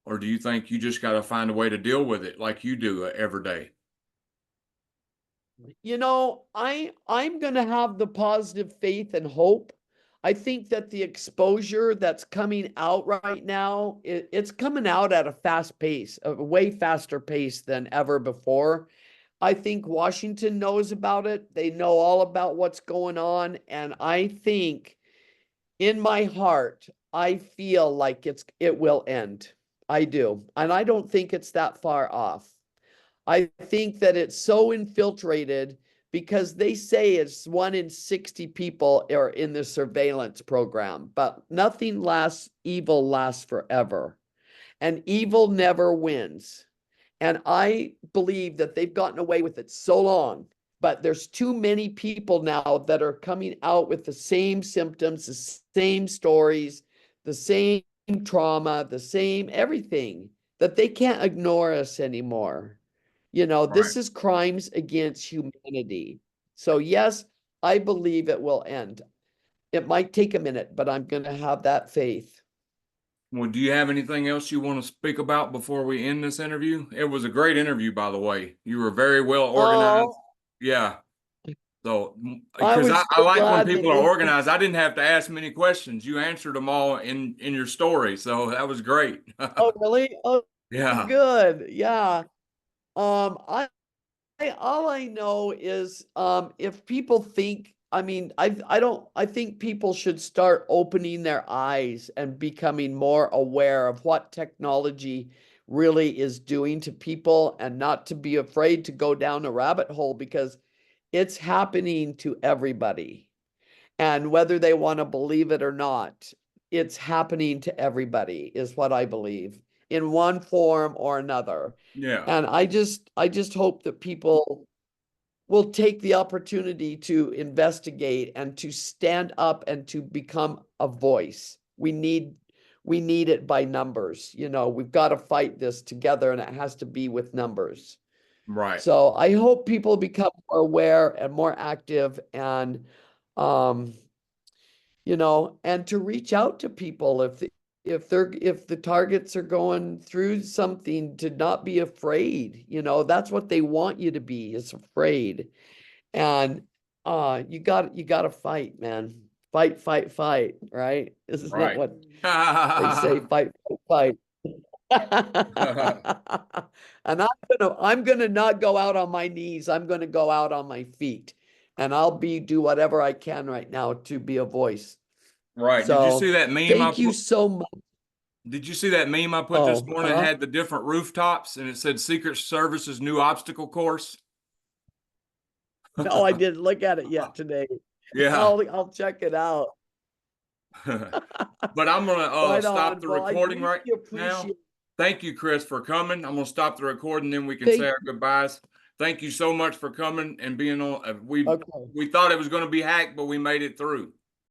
or do you think you just got to find a way to deal with it like you do every day? You know, I'm going to have the positive faith and hope. I think that the exposure that's coming out right now, it's coming out at a fast pace, a way faster pace than ever before. I think Washington knows about it. They know all about what's going on, and I think in my heart, I feel like it will end. I do. And I don't think it's that far off. I think that it's so infiltrated because they say it's 1 in 60 people are in the surveillance program, but nothing lasts, evil lasts forever, and evil never wins. And I believe that they've gotten away with it so long, but there's too many people now that are coming out with the same symptoms, the same stories, the same trauma, the same everything, that they can't ignore us anymore. You know, Right. this is crimes against humanity. So, yes, I believe it will end. It might take a minute, but I'm going to have that faith. Well, do you have anything else you want to speak about before we end this interview? It was a great interview, by the way. You were very well organized. Oh, Yeah. So, I because was I so like when glad, people are David. organized. I didn't have to ask many questions. You answered them all in your story, so that was great. Oh, really? Oh, Yeah. good. Yeah. All I know is if people think, I mean, I don't, I think people should start opening their eyes and becoming more aware of what technology really is doing to people, and not to be afraid to go down a rabbit hole, because it's happening to everybody. And whether they want to believe it or not, it's happening to everybody, is what I believe, in one form or another. Yeah. And I just hope that people will take the opportunity to investigate and to stand up and to become a voice. We need it by numbers. You know, we've got to fight this together, and it has to be with numbers. Right. So I hope people become more aware and more active, and um you know, and to reach out to people if the targets are going through something, to not be afraid. You know, that's what they want you to be, is afraid. And you got to fight, man. Fight, fight, fight, right? Isn't that Right. what they say? Fight, fight, fight. And I'm gonna not go out on my knees. I'm gonna go out on my feet. And I'll do whatever I can right now to be a voice. Right. Did you see So that meme I thank you put? so much. Did you see that meme I put this Oh, morning? It had the different rooftops and it said Secret Service's new obstacle course. no, I didn't look at it yet today. Yeah. I'll check it out. But I'm gonna Right stop on. the Well, I recording really right now. appreciate. Thank you, Chris, for coming. I'm gonna stop the recording, then we can say Thank our goodbyes. thank you so much for coming and being on. Okay. We thought it was going to be hacked, but we made it through.